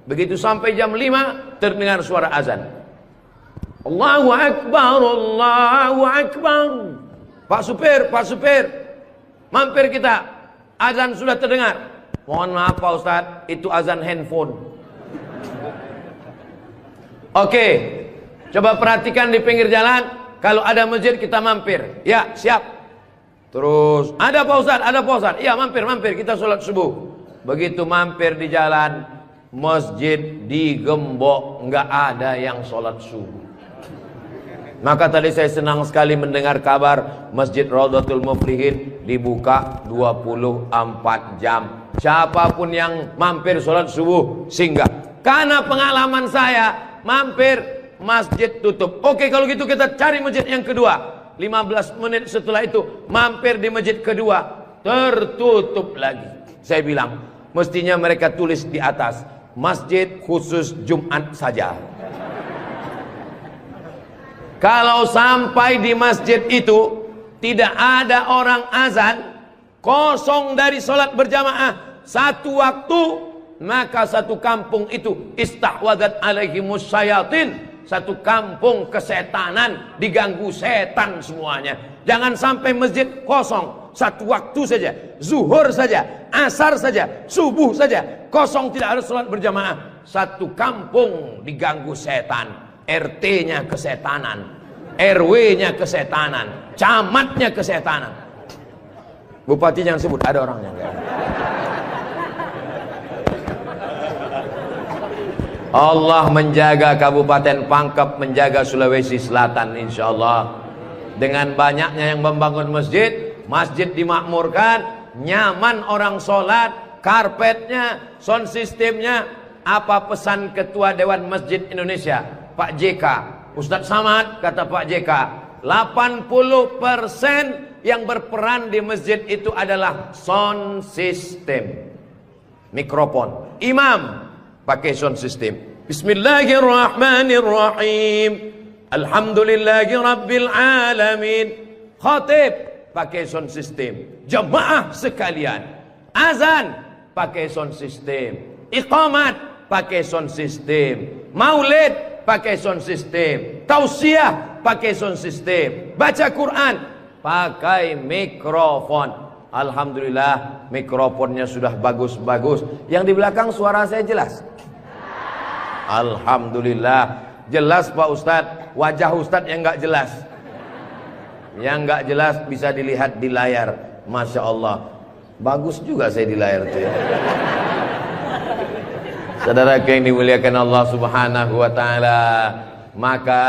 Begitu sampai jam 5 terdengar suara azan. Allahu Akbar, Allahu Akbar. Pak supir, mampir kita. Azan sudah terdengar. Mohon maaf Pak Ustadz, itu azan handphone. Oke, coba perhatikan di pinggir jalan. Kalau ada masjid kita mampir. Ya, siap. Terus, ada Pak Ustadz, ada Pak Ustadz. Iya, mampir, kita sholat subuh. Begitu mampir di jalan, masjid digembok, nggak ada yang sholat subuh. Maka tadi saya senang sekali mendengar kabar Masjid Raudhatul Muflihin dibuka 24 jam. Siapapun yang mampir sholat subuh singgah. Karena pengalaman saya mampir masjid tutup. Oke, kalau gitu kita cari masjid yang kedua. 15 menit setelah itu mampir di masjid kedua, tertutup lagi. Saya bilang, mestinya mereka tulis di atas, masjid khusus Jumat saja. Kalau sampai di masjid itu tidak ada orang azan, kosong dari sholat berjamaah satu waktu, maka satu kampung itu istahwadat alaihimus syayatin. Satu kampung kesetanan, diganggu setan semuanya. Jangan sampai masjid kosong satu waktu saja, zuhur saja, asar saja, subuh saja, kosong, tidak harus sholat berjamaah. Satu kampung diganggu setan. RT-nya kesetanan, RW-nya kesetanan, camatnya kesetanan. Bupati jangan sebut, ada orangnya. Allah menjaga Kabupaten Pangkep, menjaga Sulawesi Selatan insyaallah. Dengan banyaknya yang membangun masjid, masjid dimakmurkan, nyaman orang sholat, karpetnya, sound systemnya. Apa pesan Ketua Dewan Masjid Indonesia, Pak JK, Ustadz Samad, kata Pak JK, 80% yang berperan di masjid itu adalah sound system, mikrofon. Imam pakai sound system. Bismillahirrahmanirrahim. Alhamdulillahi rabbil alamin. Khatib pakai sound system. Jamaah sekalian, azan pakai sound system. Iqamat pakai sound system. Maulid pakai sound system. Tausiah pakai sound system. Baca Quran pakai mikrofon. Alhamdulillah mikrofonnya sudah bagus-bagus. Yang di belakang suara saya jelas? Alhamdulillah jelas Pak Ustadz. Wajah Ustadz yang nggak jelas, yang nggak jelas bisa dilihat di layar. Masya Allah, bagus juga saya di layar tuh ya. Saudara yang dimuliakan Allah Subhanahu wa Ta'ala, maka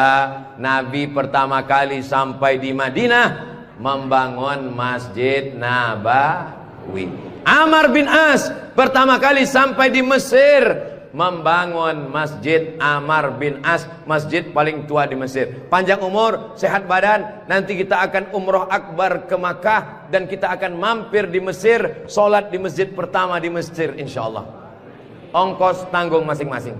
Nabi pertama kali sampai di Madinah membangun Masjid Nabawi. Amr bin As pertama kali sampai di Mesir membangun Masjid Amr bin As, masjid paling tua di Mesir. Panjang umur, sehat badan, nanti kita akan umroh akbar ke Makkah dan kita akan mampir di Mesir, sholat di masjid pertama di Mesir insyaallah. Ongkos tanggung masing-masing.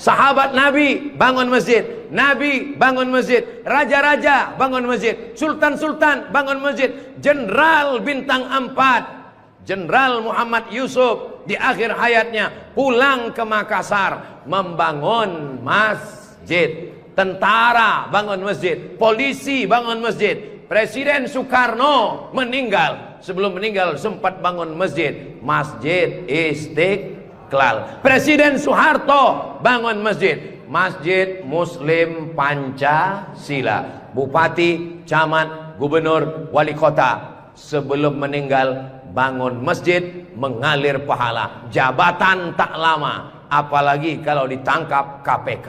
Sahabat Nabi bangun masjid, Nabi bangun masjid, raja-raja bangun masjid, sultan-sultan bangun masjid, jenderal bintang 4 Jenderal Muhammad Yusuf di akhir hayatnya pulang ke Makassar membangun masjid. Tentara bangun masjid, polisi bangun masjid. Presiden Soekarno meninggal, sebelum meninggal sempat bangun masjid, Masjid Istiqlal. Presiden Soeharto bangun masjid, Masjid Muslim Pancasila. Bupati, camat, gubernur, wali kota sebelum meninggal bangun masjid, mengalir pahala. Jabatan tak lama, apalagi kalau ditangkap KPK.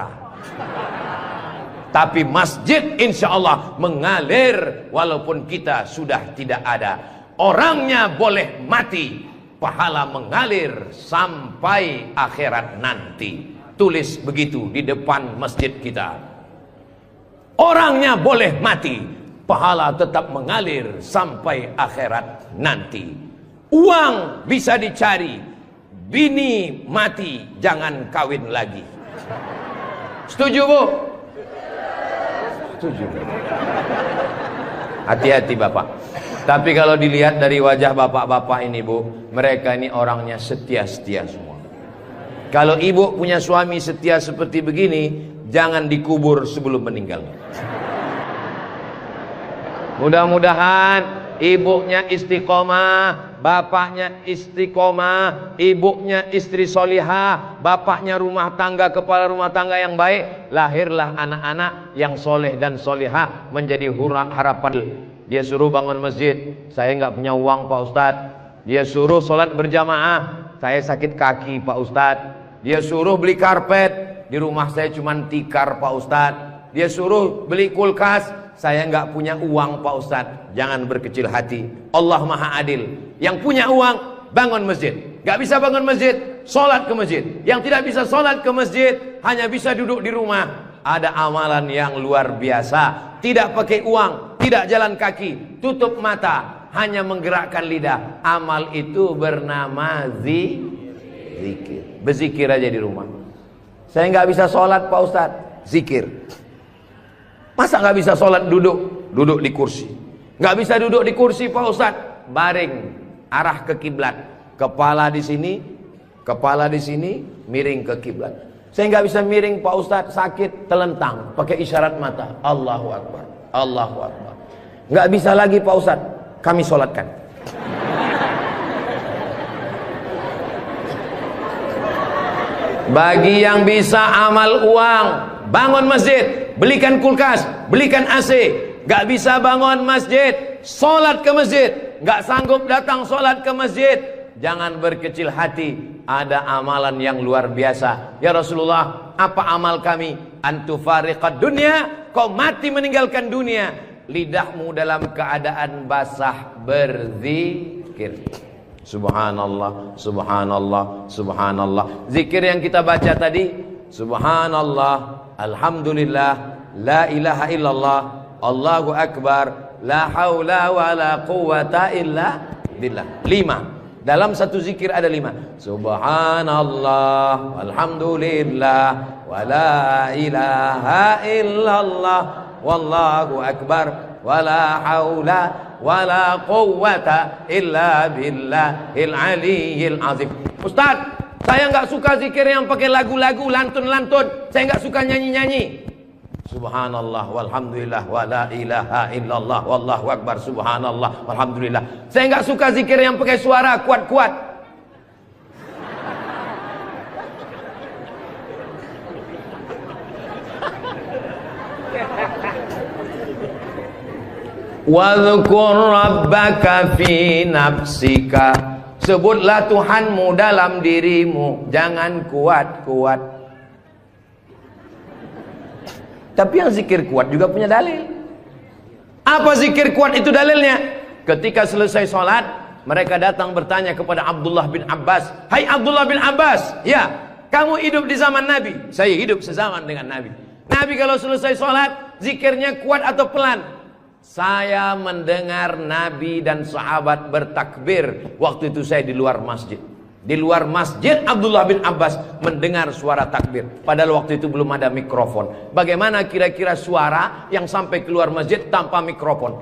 Tapi masjid insya Allah mengalir walaupun kita sudah tidak ada. Orangnya boleh mati, pahala mengalir sampai akhirat nanti. Tulis begitu di depan masjid kita. Orangnya boleh mati, pahala tetap mengalir sampai akhirat nanti. Uang bisa dicari, bini mati jangan kawin lagi. Setuju Bu? Setuju. Hati-hati Bapak. Tapi kalau dilihat dari wajah bapak-bapak ini Bu, mereka ini orangnya setia-setia semua. Kalau ibu punya suami setia seperti begini, jangan dikubur sebelum meninggal. Mudah-mudahan ibunya istiqomah, bapaknya istiqomah, ibunya istri solihah, bapaknya rumah tangga, kepala rumah tangga yang baik, lahirlah anak-anak yang soleh dan solihah menjadi harapan. Dia suruh bangun masjid, saya nggak punya uang Pak Ustadz. Dia suruh sholat berjamaah, saya sakit kaki Pak Ustadz. Dia suruh beli karpet, di rumah saya cuma tikar Pak Ustadz. Dia suruh beli kulkas, saya nggak punya uang Pak Ustadz. Jangan berkecil hati, Allah Maha Adil. Yang punya uang bangun masjid, nggak bisa bangun masjid, sholat ke masjid. Yang tidak bisa sholat ke masjid, hanya bisa duduk di rumah. Ada amalan yang luar biasa, tidak pakai uang, tidak jalan kaki, tutup mata, hanya menggerakkan lidah. Amal itu bernama zikir. Berzikir aja di rumah. Saya nggak bisa sholat Pak Ustadz, zikir. Masa nggak bisa sholat duduk di kursi? Nggak bisa duduk di kursi Pak Ustadz, baring, arah ke kiblat, kepala di sini, miring ke kiblat. Saya nggak bisa miring Pak Ustadz, sakit, telentang, pakai isyarat mata, Allahu Akbar, Allahu Akbar. Nggak bisa lagi Pak Ustadz, kami sholatkan. Bagi yang bisa amal uang, bangun masjid, belikan kulkas, belikan AC. Gak bisa bangun masjid, sholat ke masjid. Gak sanggup datang sholat ke masjid, jangan berkecil hati. Ada amalan yang luar biasa. Ya Rasulullah, apa amal kami? Antufariqad dunya, kau mati meninggalkan dunia, lidahmu dalam keadaan basah berzikir. Subhanallah, subhanallah, subhanallah. Zikir yang kita baca tadi, subhanallah, alhamdulillah, la ilaha illallah, Allahu akbar, la haula wa la quwata illa billah. 5. Dalam satu zikir ada 5. Subhanallah, alhamdulillah, wa la ilaha illallah, wallahu akbar, wa la haula wala quwwata illa billahil aliyyil azim. Ustaz, saya nggak suka zikir yang pakai lagu-lagu, lantun-lantun. Saya nggak suka nyanyi-nyanyi. Subhanallah walhamdulillah wala ilaha illallah wallahu akbar, subhanallah walhamdulillah. Saya nggak suka zikir yang pakai suara kuat-kuat. Wadhkur rabbaka fi nafsika, sebutlah Tuhanmu dalam dirimu, jangan kuat-kuat. Tapi yang zikir kuat juga punya dalil. Apa zikir kuat itu dalilnya? Ketika selesai sholat, mereka datang bertanya kepada Abdullah bin Abbas, hai Abdullah bin Abbas, ya kamu hidup di zaman Nabi? Saya hidup sezaman dengan Nabi. Nabi kalau selesai sholat, zikirnya kuat atau pelan? Saya mendengar Nabi dan sahabat bertakbir. Waktu itu saya di luar masjid. Di luar masjid Abdullah bin Abbas mendengar suara takbir. Padahal waktu itu belum ada mikrofon. Bagaimana kira-kira suara yang sampai keluar masjid tanpa mikrofon?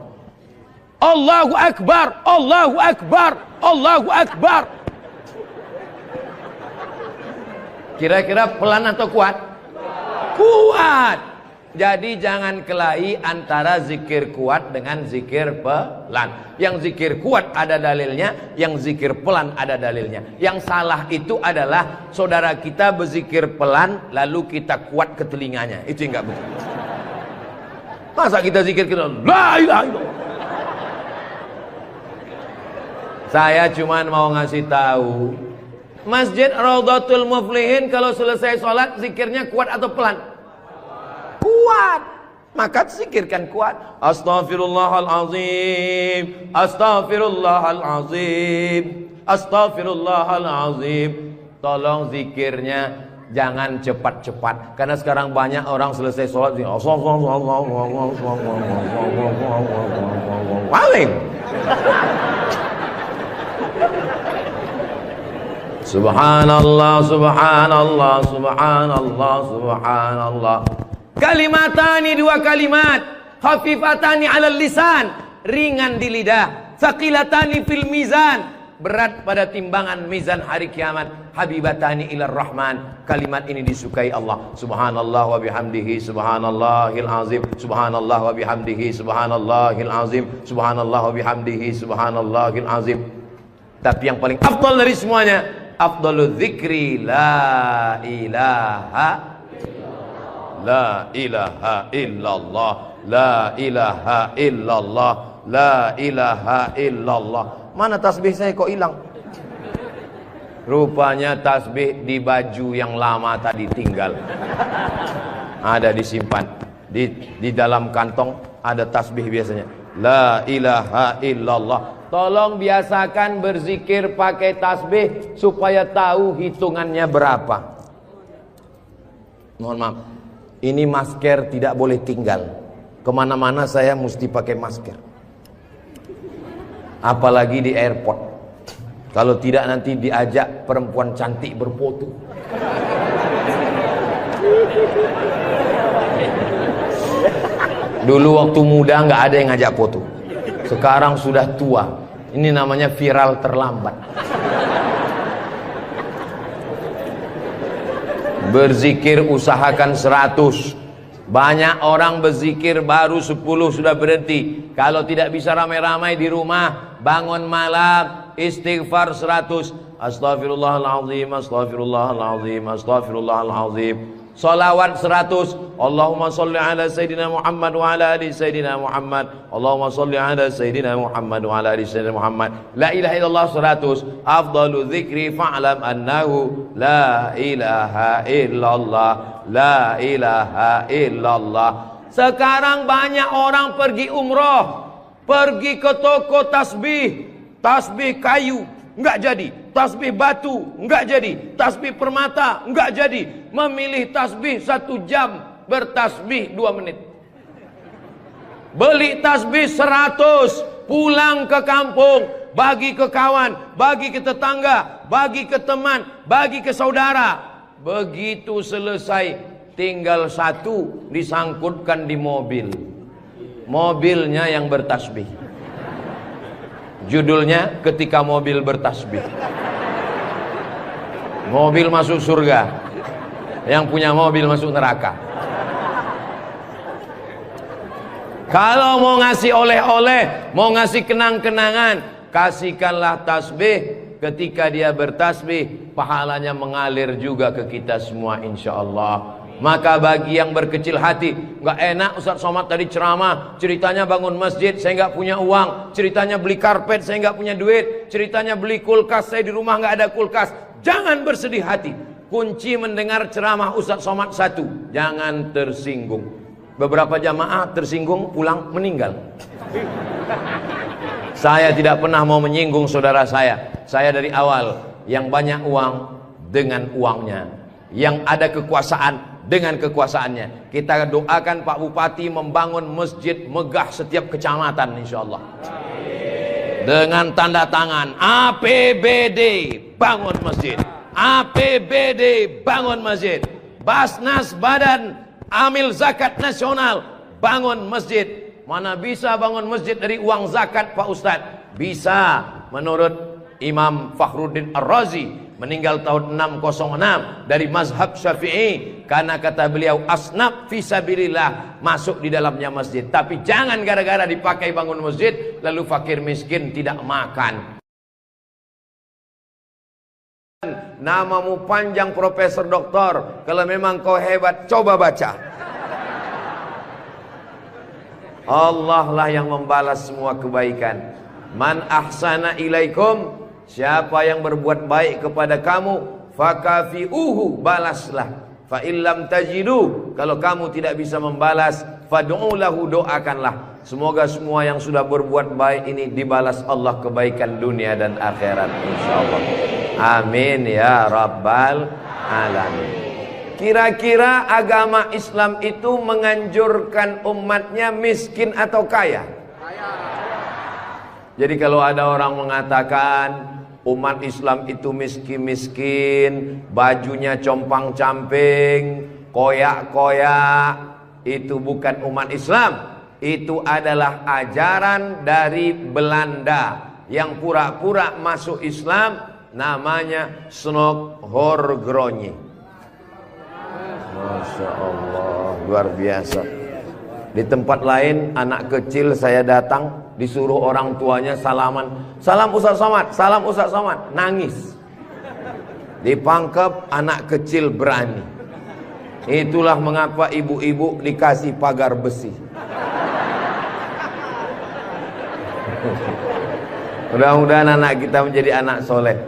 Allahu Akbar, Allahu Akbar, Allahu Akbar. Kira-kira pelan atau kuat? Kuat. Jadi jangan kelahi antara zikir kuat dengan zikir pelan. Yang zikir kuat ada dalilnya, yang zikir pelan ada dalilnya. Yang salah itu adalah saudara kita berzikir pelan lalu kita kuat ke telinganya. Itu yang enggak betul. Masa kita zikir kita la ilaha illallah. Saya cuman mau ngasih tahu, Masjid Raudhatul Muflihin kalau selesai sholat zikirnya kuat atau pelan? Kuat. Maka zikirkan kuat. Astaghfirullahalazim, astaghfirullahalazim, astaghfirullahalazim. Tolong zikirnya jangan cepat-cepat, karena sekarang banyak orang selesai sholat paling subhanallah, subhanallah, subhanallah, subhanallah. Kalimatani, 2 kalimat, khafifatani 'alal lisan, ringan di lidah, tsaqilatani fil mizan, berat pada timbangan mizan hari kiamat. Habibatani ilar rahman. Kalimat ini disukai Allah. Subhanallah wa bihamdihi subhanallahil azim. Subhanallah wa bihamdihi subhanallahil azim. Subhanallah wa bihamdihi subhanallahil azim. Tapi yang paling afdal dari semuanya, afdalul dzikri la ilaha illallah, la ilaha illallah, la ilaha illallah. Mana tasbih saya kok hilang? Rupanya tasbih di baju yang lama tadi tinggal. Ada disimpan di dalam kantong, ada tasbih biasanya. La ilaha illallah. Tolong biasakan berzikir pakai tasbih supaya tahu hitungannya berapa. Mohon maaf, ini masker tidak boleh tinggal. Kemana-mana saya mesti pakai masker. Apalagi di airport. Kalau tidak nanti diajak perempuan cantik berfoto. Dulu waktu muda nggak ada yang ngajak foto. Sekarang sudah tua. Ini namanya viral terlambat. Berzikir usahakan 100. Banyak orang berzikir baru 10 sudah berhenti. Kalau tidak bisa ramai-ramai di rumah, bangun malam istighfar 100. Astaghfirullahaladzim, astaghfirullahaladzim, astaghfirullahaladzim. Salawat 100. Allahumma salli ala Sayyidina Muhammad wa ala ali Sayyidina Muhammad. Allahumma salli ala Sayyidina Muhammad wa ala ali Sayyidina Muhammad. La ilaha illallah 100. Afdalu dzikri fa'lam annahu la ilaha illallah, la ilaha illallah. Sekarang banyak orang pergi umroh, pergi ke toko tasbih, tasbih kayu enggak jadi, tasbih batu enggak jadi, tasbih permata enggak jadi. Memilih tasbih 1 jam, bertasbih 2 menit. Beli tasbih 100, pulang ke kampung, bagi ke kawan, bagi ke tetangga, bagi ke teman, bagi ke saudara. Begitu selesai, tinggal 1 disangkutkan di mobil. Mobilnya yang bertasbih. Judulnya ketika mobil bertasbih. Mobil masuk surga, yang punya mobil masuk neraka. Kalau mau ngasih oleh-oleh, mau ngasih kenang-kenangan, kasihkanlah tasbih. Ketika dia bertasbih, pahalanya mengalir juga ke kita semua insyaallah. Maka bagi yang berkecil hati, nggak enak Ustaz Somad tadi ceramah, ceritanya bangun masjid, saya nggak punya uang, ceritanya beli karpet, saya nggak punya duit, ceritanya beli kulkas, saya di rumah nggak ada kulkas. Jangan bersedih hati. Kunci mendengar ceramah Ustaz Somad 1, jangan tersinggung. Beberapa jamaah tersinggung, pulang meninggal. Saya tidak pernah mau menyinggung saudara saya. Saya dari awal, yang banyak uang dengan uangnya, yang ada kekuasaan dengan kekuasaannya. Kita doakan Pak Bupati membangun masjid megah setiap kecamatan insyaallah. Dengan tanda tangan APBD bangun masjid, APBD bangun masjid, Basnas Badan Amil Zakat Nasional bangun masjid. Mana bisa bangun masjid dari uang zakat Pak Ustadz? Bisa. Menurut Imam Fakhruddin Ar-Razi, meninggal tahun 606, dari mazhab Syafi'i, karena kata beliau asnaf fisabilillah, masuk di dalamnya masjid. Tapi jangan gara-gara dipakai bangun masjid lalu fakir miskin tidak makan. Namamu panjang Profesor Doktor, kalau memang kau hebat coba baca. Allah lah yang membalas semua kebaikan. Man ahsana ilaikum, siapa yang berbuat baik kepada kamu, fakafi'uhu, balaslah. Fa illam tajidu, kalau kamu tidak bisa membalas, fad'u lahu, doakanlah. Semoga semua yang sudah berbuat baik ini dibalas Allah kebaikan dunia dan akhirat insyaallah. Amin ya rabbal alamin. Kira-kira agama Islam itu menganjurkan umatnya miskin atau kaya? Jadi kalau ada orang mengatakan umat Islam itu miskin-miskin, bajunya compang-camping, koyak-koyak, itu bukan umat Islam. Itu adalah ajaran dari Belanda yang pura-pura masuk Islam, namanya Snok Horgronyi. Masya Allah, luar biasa. Di tempat lain anak kecil saya datang, disuruh orang tuanya salaman, salam Ustaz Somad, salam Ustaz Somad, nangis. Dipangkep, anak kecil berani. Itulah mengapa ibu-ibu dikasih pagar besi. Mudah-mudahan anak kita menjadi anak soleh.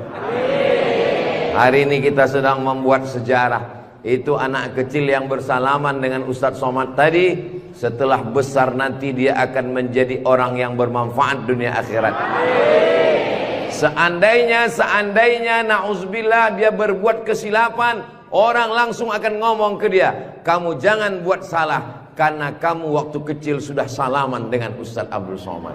Hari ini kita sedang membuat sejarah. Itu anak kecil yang bersalaman dengan Ustadz Somad tadi, setelah besar nanti dia akan menjadi orang yang bermanfaat dunia akhirat. Seandainya na'udzubillah dia berbuat kesilapan, orang langsung akan ngomong ke dia, kamu jangan buat salah, karena kamu waktu kecil sudah salaman dengan Ustadz Abdul Somad.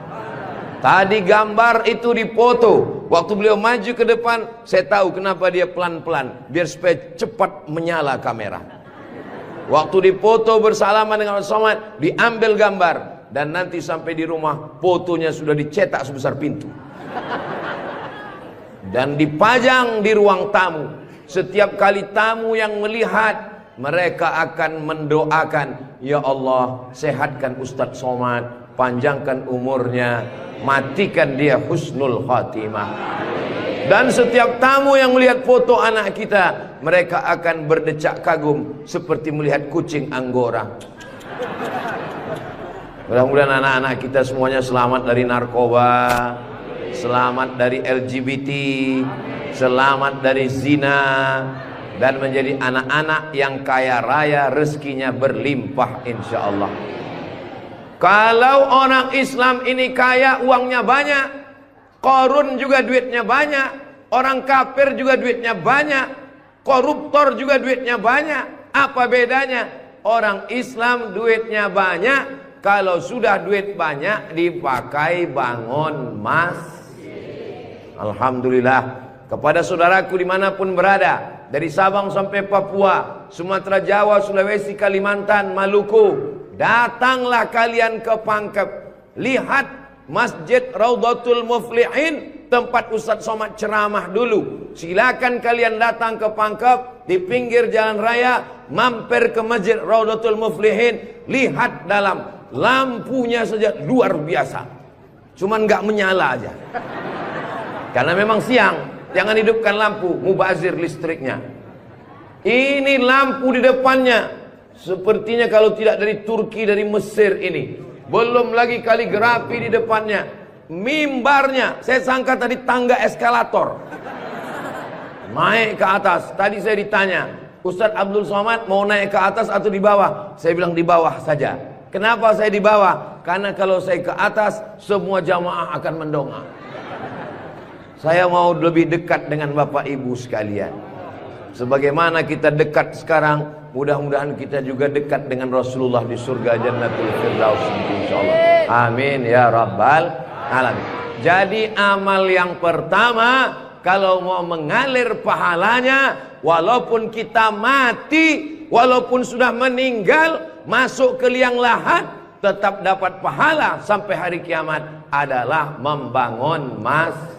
Tadi gambar itu dipoto. Waktu beliau maju ke depan, saya tahu kenapa dia pelan-pelan, biar supaya cepat menyala kamera. Waktu dipoto bersalaman dengan Ustadz Somad, diambil gambar, dan nanti sampai di rumah fotonya sudah dicetak sebesar pintu dan dipajang di ruang tamu. Setiap kali tamu yang melihat, mereka akan mendoakan, ya Allah, sehatkan Ustadz Somad, panjangkan umurnya, matikan dia husnul khatimah. Dan setiap tamu yang melihat foto anak kita, mereka akan berdecak kagum seperti melihat kucing Anggora. Mudah-mudahan anak-anak kita semuanya selamat dari narkoba, selamat dari LGBT, selamat dari zina, dan menjadi anak-anak yang kaya raya, rezekinya berlimpah insyaallah. Kalau orang Islam ini kaya, uangnya banyak, Qarun juga duitnya banyak, orang kafir juga duitnya banyak, koruptor juga duitnya banyak. Apa bedanya? Orang Islam duitnya banyak, kalau sudah duit banyak dipakai bangun masjid. Alhamdulillah. Kepada saudaraku dimanapun berada, dari Sabang sampai Papua, Sumatera, Jawa, Sulawesi, Kalimantan, Maluku, datanglah kalian ke Pangkep. Lihat Masjid Raudhatul Muflihin, tempat Ustadz Somad ceramah dulu. Silakan kalian datang ke Pangkep, di pinggir jalan raya, mampir ke Masjid Raudhatul Muflihin. Lihat dalam, lampunya saja luar biasa, cuman nggak menyala aja karena memang siang. Jangan hidupkan lampu, mubazir listriknya. Ini lampu di depannya sepertinya kalau tidak dari Turki, dari Mesir ini. Belum lagi kaligrafi di depannya. Mimbarnya, saya sangka tadi tangga eskalator naik ke atas. Tadi saya ditanya, Ustadz Abdul Somad mau naik ke atas atau di bawah? Saya bilang di bawah saja. Kenapa saya di bawah? Karena kalau saya ke atas, semua jamaah akan mendongak. Saya mau lebih dekat dengan Bapak Ibu sekalian. Sebagaimana kita dekat sekarang, mudah-mudahan kita juga dekat dengan Rasulullah di surga Jannatul Firdaus insyaallah. Amin ya rabbal alamin. Jadi amal yang pertama, kalau mau mengalir pahalanya, walaupun kita mati, walaupun sudah meninggal, masuk ke liang lahat, tetap dapat pahala sampai hari kiamat, adalah membangun masjid.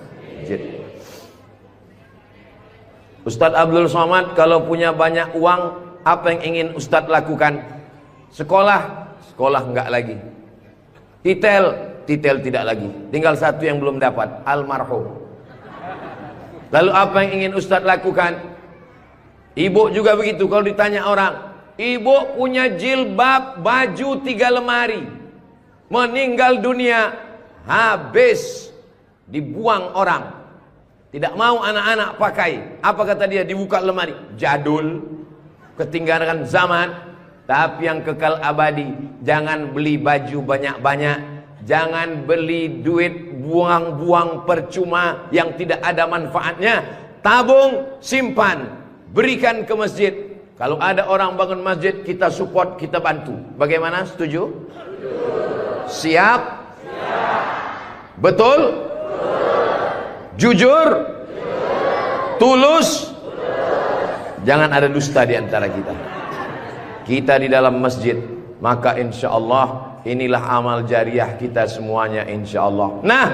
Ustadz Abdul Somad kalau punya banyak uang, apa yang ingin Ustadz lakukan? Sekolah enggak lagi. Titel tidak lagi. Tinggal satu yang belum dapat, almarhum. Lalu apa yang ingin Ustadz lakukan? Ibu juga begitu. Kalau ditanya orang, ibu punya jilbab, baju 3 lemari, meninggal dunia, habis, dibuang orang, tidak mau anak-anak pakai. Apa kata dia? Dibuka lemari, jadul, ketinggalan zaman. Tapi yang kekal abadi, jangan beli baju banyak-banyak, jangan beli duit buang-buang percuma yang tidak ada manfaatnya. Tabung, simpan, berikan ke masjid. Kalau ada orang bangun masjid, kita support, kita bantu. Bagaimana? Setuju? Siap? Betul? Jujur? Tulus? Jangan ada dusta di antara kita. Kita di dalam masjid, maka insya Allah inilah amal jariah kita semuanya insya Allah. Nah,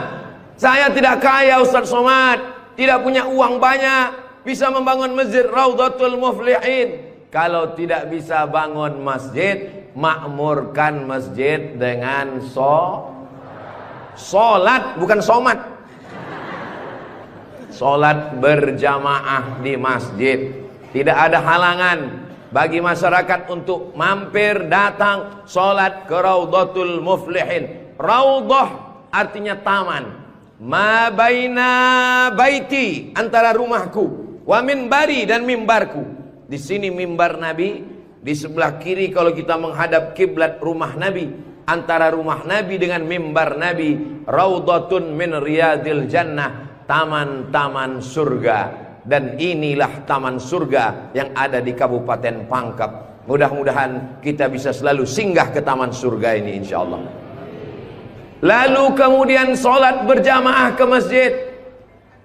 Saya tidak kaya Ustaz Somad, tidak punya uang banyak, bisa membangun masjid Raudhatul Muflihin. Kalau tidak bisa bangun masjid, makmurkan masjid dengan sholat, bukan somat. Sholat berjamaah di masjid. Tidak ada halangan bagi masyarakat untuk mampir datang sholat ke Raudhatul Muflihin. Raudhah artinya taman. Ma baina baiti, antara rumahku, wa minbari, dan mimbarku. Di sini mimbar Nabi, di sebelah kiri kalau kita menghadap kiblat rumah Nabi. Antara rumah Nabi dengan mimbar Nabi, Raudhatun min riyadil jannah, taman-taman surga. Dan inilah taman surga yang ada di Kabupaten Pangkep. Mudah-mudahan kita bisa selalu singgah ke taman surga ini insyaallah. Lalu kemudian sholat berjamaah ke masjid.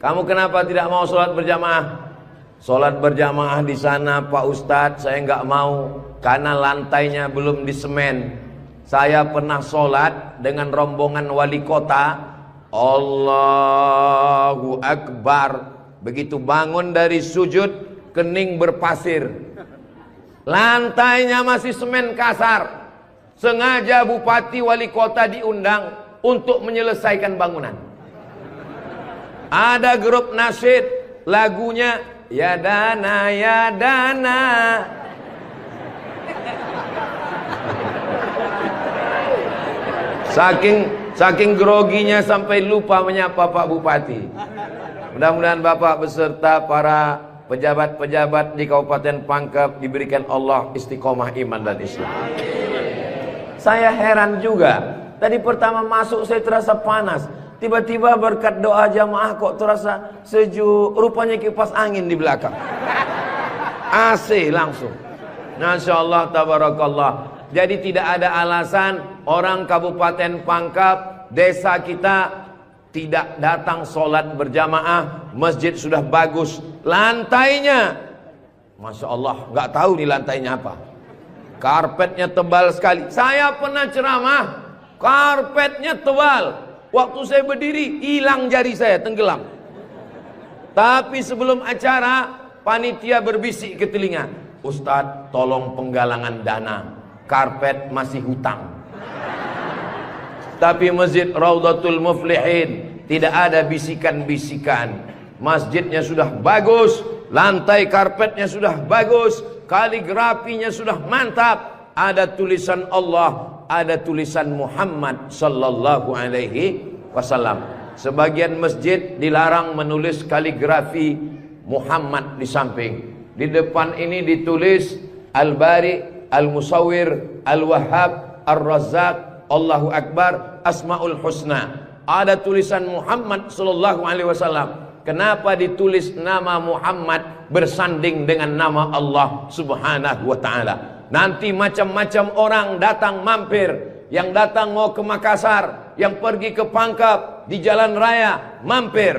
Kamu kenapa tidak mau sholat berjamaah? Sholat berjamaah di sana Pak Ustadz, saya nggak mau karena lantainya belum disemen. Saya pernah sholat dengan rombongan wali kota. Allahu Akbar. Begitu bangun dari sujud, kening berpasir. Lantainya masih semen kasar. Sengaja bupati wali kota diundang untuk menyelesaikan bangunan. Ada grup nasyid, lagunya ya dana ya dana. Saking groginya sampai lupa menyapa Pak Bupati. Mudah-mudahan Bapak beserta para pejabat-pejabat di Kabupaten Pangkep diberikan Allah istiqomah iman dan Islam. Saya heran juga. Tadi pertama masuk saya terasa panas. Tiba-tiba berkat doa jamaah kok terasa sejuk. Rupanya kipas angin di belakang. AC langsung. Masya Allah, tabarakallah. Jadi tidak ada alasan orang Kabupaten Pangkep, desa kita tidak datang sholat berjamaah. Masjid sudah bagus. Lantainya, Masya Allah, nggak tahu nih lantainya apa. Karpetnya tebal sekali. Saya pernah ceramah, karpetnya tebal. Waktu saya berdiri, hilang jari saya, tenggelam. Tapi sebelum acara, panitia berbisik ke telinga, Ustadz, tolong penggalangan dana, karpet masih hutang. Tapi masjid Raudhatul Muflihin tidak ada bisikan-bisikan. Masjidnya sudah bagus, lantai karpetnya sudah bagus, kaligrafinya sudah mantap. Ada tulisan Allah, ada tulisan Muhammad sallallahu alaihi wasallam. Sebagian masjid dilarang menulis kaligrafi Muhammad di samping. Di depan ini ditulis Al-Bari, Al-Musawwir, Al-Wahhab, Ar-Razzaq, Allahu Akbar, Asmaul Husna. Ada tulisan Muhammad sallallahu alaihi wasallam. Kenapa ditulis nama Muhammad bersanding dengan nama Allah subhanahu wa ta'ala? Nanti macam-macam orang datang mampir. Yang datang mau ke Makassar, yang pergi ke Pangkep, di jalan raya mampir.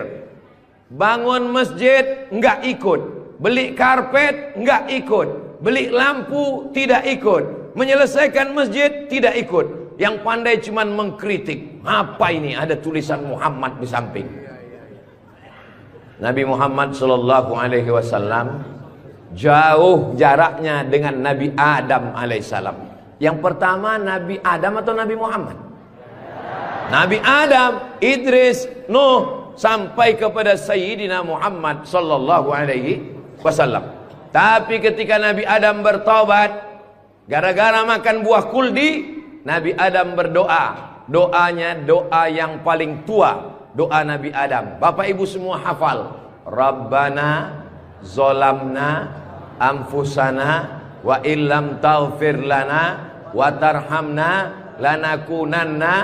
Bangun masjid enggak ikut, beli karpet enggak ikut, beli lampu tidak ikut, menyelesaikan masjid tidak ikut. Yang pandai cuman mengkritik. Apa ini ada tulisan Muhammad di samping? Nabi Muhammad sallallahu alaihi wasallam jauh jaraknya dengan Nabi Adam alaihissalam. Yang pertama Nabi Adam atau Nabi Muhammad? Nabi Adam, Idris, Nuh, sampai kepada Sayyidina Muhammad sallallahu alaihi wasallam. Tapi ketika Nabi Adam bertaubat gara-gara makan buah kuldi, Nabi Adam berdoa. Doanya doa yang paling tua, doa Nabi Adam. Bapak Ibu semua hafal. Rabbana zolamna anfusana wa illam taghfir lana wa tarhamna lanakunanna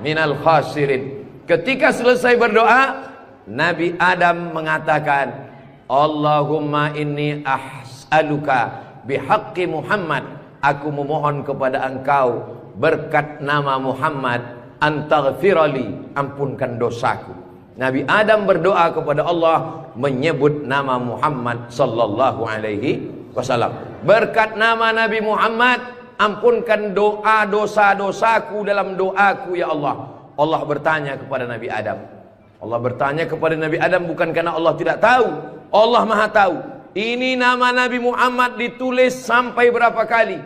minal khasirin. Ketika selesai berdoa, Nabi Adam mengatakan, Allahumma inni as'aluka bihaqqi Muhammad, aku memohon kepada engkau berkat nama Muhammad, antaghfirali, ampunkan dosaku. Nabi Adam berdoa kepada Allah menyebut nama Muhammad sallallahu alaihi wasallam. Berkat nama Nabi Muhammad, ampunkan doa dosa-dosaku dalam doaku ya Allah. Allah bertanya kepada Nabi Adam, Allah bertanya kepada Nabi Adam bukan karena Allah tidak tahu. Allah Maha tahu. Ini nama Nabi Muhammad ditulis sampai berapa kali?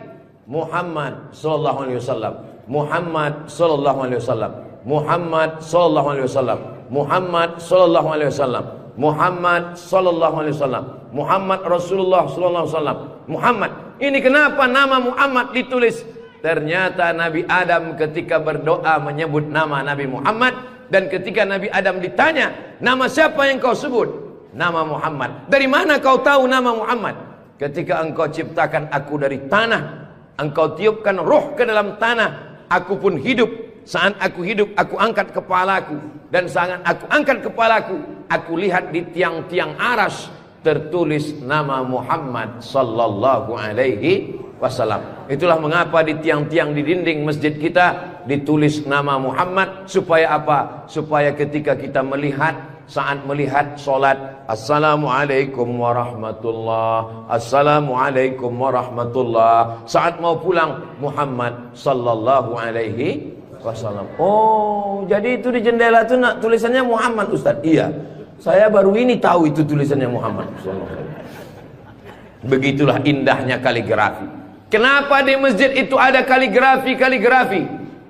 Muhammad sallallahu alaihi wasallam. Muhammad sallallahu alaihi wasallam. Muhammad sallallahu alaihi wasallam. Muhammad sallallahu alaihi wasallam. Muhammad sallallahu alaihi wasallam. Muhammad Rasulullah sallallahu alaihi wasallam. Muhammad. Ini kenapa nama Muhammad ditulis? Ternyata Nabi Adam ketika berdoa menyebut nama Nabi Muhammad, dan ketika Nabi Adam ditanya, nama siapa yang kau sebut? Nama Muhammad. Dari mana kau tahu nama Muhammad? Ketika engkau ciptakan aku dari tanah, engkau tiupkan roh ke dalam tanah, aku pun hidup. Saat aku hidup, aku angkat kepalaku, dan saat aku angkat kepalaku, aku lihat di tiang-tiang aras tertulis nama Muhammad sallallahu alaihi wasallam. Itulah mengapa di tiang-tiang di dinding masjid kita ditulis nama Muhammad. Supaya apa? Supaya ketika kita melihat, saat melihat solat, Assalamualaikum warahmatullah, Assalamualaikum warahmatullah. Saat mau pulang, Muhammad sallallahu alaihi wasallam. Oh, jadi itu di jendela itu nak tulisannya Muhammad, Ustaz? Iya, saya baru ini tahu itu tulisannya Muhammad sallallahu alaihi wasallam. Begitulah indahnya kaligrafi. Kenapa di masjid itu ada kaligrafi?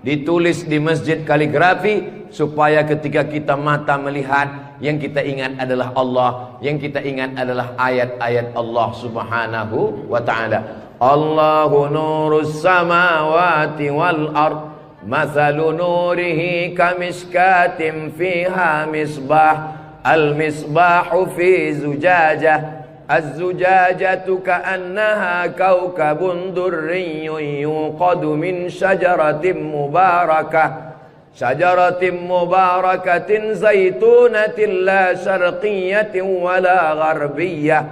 Ditulis di masjid kaligrafi supaya ketika kita mata melihat, yang kita ingat adalah Allah, yang kita ingat adalah ayat-ayat Allah Subhanahu wa taala. Allahu nurus samawati wal ard, mathalu nurihi kamishkatin fiha misbah, al misbahu fi zujajah, az-zujajatu ka'annaha kawkabun durriyyun yuqadu min syajaratin mubarakatin zaitunatin la syarqiyyatin wala gharbiyyah.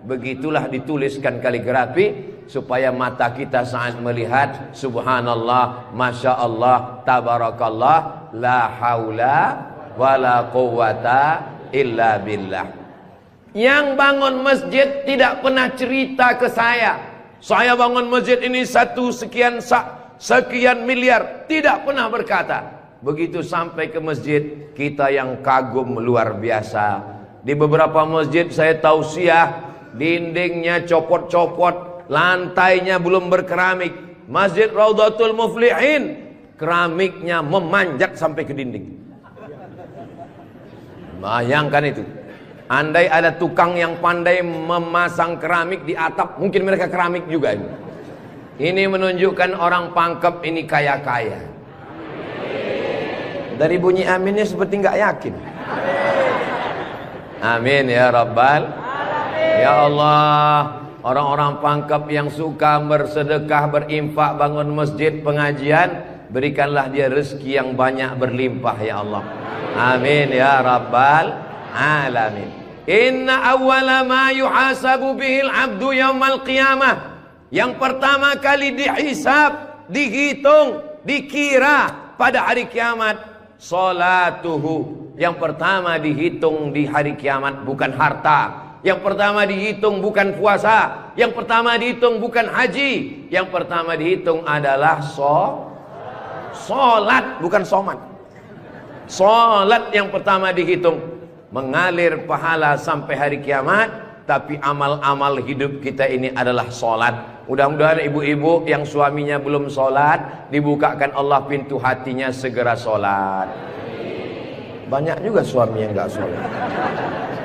Begitulah dituliskan kaligrafi supaya mata kita saat melihat, subhanallah, masya Allah, tabarakallah, la haula wala quwwata illa billah. Yang bangun masjid tidak pernah cerita ke saya bangun masjid ini sekian miliar. Tidak pernah berkata. Begitu sampai ke masjid, kita yang kagum luar biasa. Di beberapa masjid saya tausiah, dindingnya copot-copot, lantainya belum berkeramik. Masjid Raudhatul Muflihin, keramiknya memanjat sampai ke dinding. Bayangkan itu. Andai ada tukang yang pandai memasang keramik di atap, mungkin mereka keramik juga ini. Ini menunjukkan orang Pangkep ini kaya-kaya. Dari bunyi aminnya seperti nggak yakin. Amin ya Rabbal Alamin. Ya Allah, orang-orang Pangkep yang suka bersedekah, berinfak, bangun masjid, pengajian, berikanlah dia rezeki yang banyak berlimpah ya Allah. Amin ya Rabbal Alamin. Inna awwala ma yuhasabu bihil abdu yaumal qiyamah. Yang pertama kali dihisab, dihitung, dikira pada hari kiamat, salatuhu. Yang pertama dihitung di hari kiamat bukan harta. Yang pertama dihitung bukan puasa. Yang pertama dihitung bukan haji. Yang pertama dihitung adalah solat, bukan somat. Solat yang pertama dihitung. Mengalir pahala sampai hari kiamat. Tapi amal-amal hidup kita ini adalah solat. Mudah-mudahan ibu-ibu yang suaminya belum solat, dibukakan Allah pintu hatinya segera solat. Banyak juga suami yang gak solat.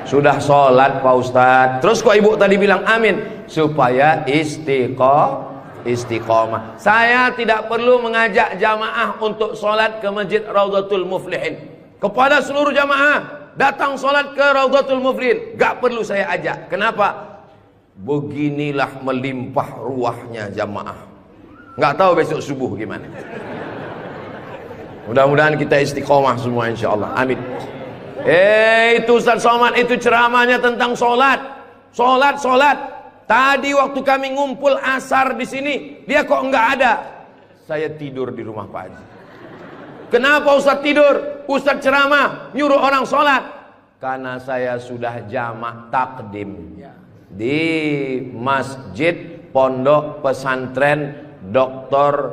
Sudah solat Pak Ustadz, terus kok ibu tadi bilang amin? Supaya istiqomah. Saya tidak perlu mengajak jamaah untuk solat ke Masjid Raudhatul Muflihin. Kepada seluruh jamaah, datang solat ke Raudhatul Muflihin, gak perlu saya ajak. Kenapa? Beginilah melimpah ruahnya jamaah. Gak tahu besok subuh gimana. Mudah-mudahan kita istiqomah semua insyaallah. Amin. Itu Ustaz Somad itu ceramahnya tentang solat. Solat. Tadi waktu kami ngumpul asar di sini, dia kok enggak ada. Saya tidur di rumah Pak Haji. Kenapa Ustaz tidur? Ustaz ceramah nyuruh orang solat. Karena saya sudah jamak takdim di Masjid Pondok Pesantren Dr.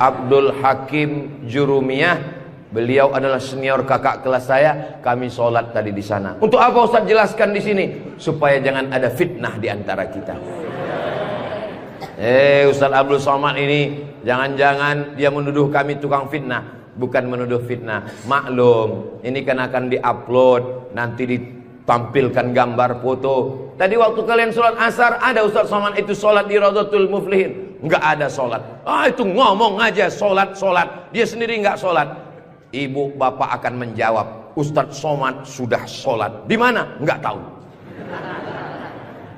Abdul Hakim Jurumiyah. Beliau adalah senior kakak kelas saya. Kami sholat tadi di sana. Untuk apa Ustaz jelaskan di sini? Supaya jangan ada fitnah di antara kita. Ustaz Abdul Somad ini jangan-jangan dia menuduh kami tukang fitnah. Bukan menuduh fitnah. Maklum, ini kan akan diupload, nanti ditampilkan gambar foto. Tadi waktu kalian sholat asar, ada Ustaz Somad itu sholat di Raudhatul Muflihin. Enggak ada sholat. Itu ngomong aja sholat. Dia sendiri enggak sholat. Ibu bapak akan menjawab, Ustaz Somad sudah sholat. Di mana? Enggak tahu.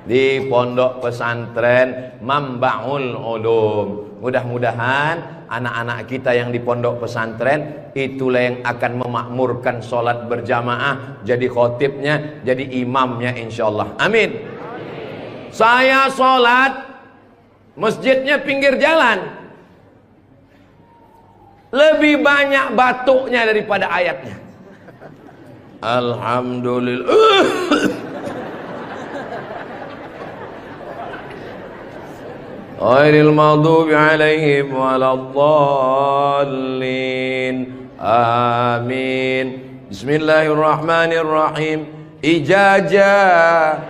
Di pondok pesantren Mambaul Ulum. Mudah-mudahan anak-anak kita yang di pondok pesantren itulah yang akan memakmurkan sholat berjamaah, jadi khotibnya, jadi imamnya insyaallah. Amin. Saya sholat, masjidnya pinggir jalan. Lebih banyak batuknya daripada ayatnya. Alhamdulillah. Ghairil maghdubi alaihim waladdallin. Amin. Bismillahirrahmanirrahim. Ijazah.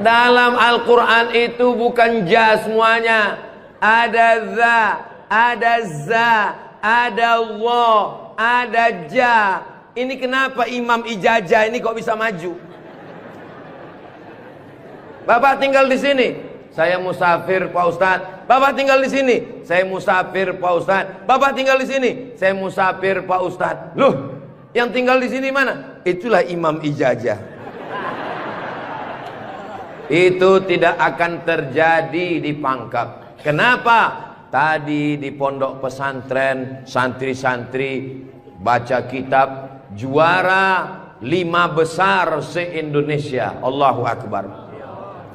Dalam Al-Quran itu bukan ja semuanya. Ada za, ada za, ada Allah, ada ja. Ini kenapa Imam Ijazah ini kok bisa maju? Bapak tinggal di sini, saya musafir Pak Ustadz. Bapak tinggal di sini, saya musafir Pak Ustadz. Bapak tinggal di sini, saya musafir Pak Ustadz. Loh, yang tinggal di sini mana? Itulah Imam Ijazah. Itu tidak akan terjadi di Pangkep. Kenapa? Tadi di pondok pesantren santri-santri baca kitab juara 5 besar se-Indonesia. Allahu Akbar.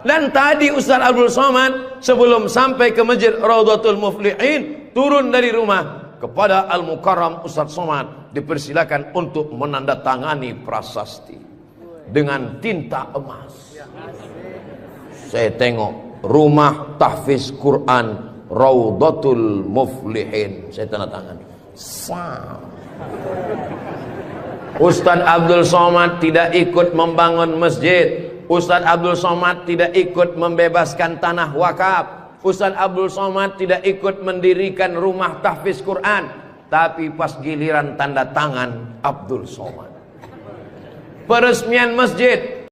Dan tadi Ustaz Abdul Somad sebelum sampai ke Masjid Raudhatul Muflihin turun dari rumah kepada Al-Mukarram Ustaz Somad dipersilakan untuk menandatangani prasasti dengan tinta emas. Saya tengok rumah tahfiz Quran Raudhatul Muflihin, saya tanda tangan. Ustaz Abdul Somad tidak ikut membangun masjid. Ustaz Abdul Somad tidak ikut membebaskan tanah wakaf. Ustaz Abdul Somad tidak ikut mendirikan rumah tahfiz Quran. Tapi pas giliran tanda tangan Abdul Somad, peresmian masjid,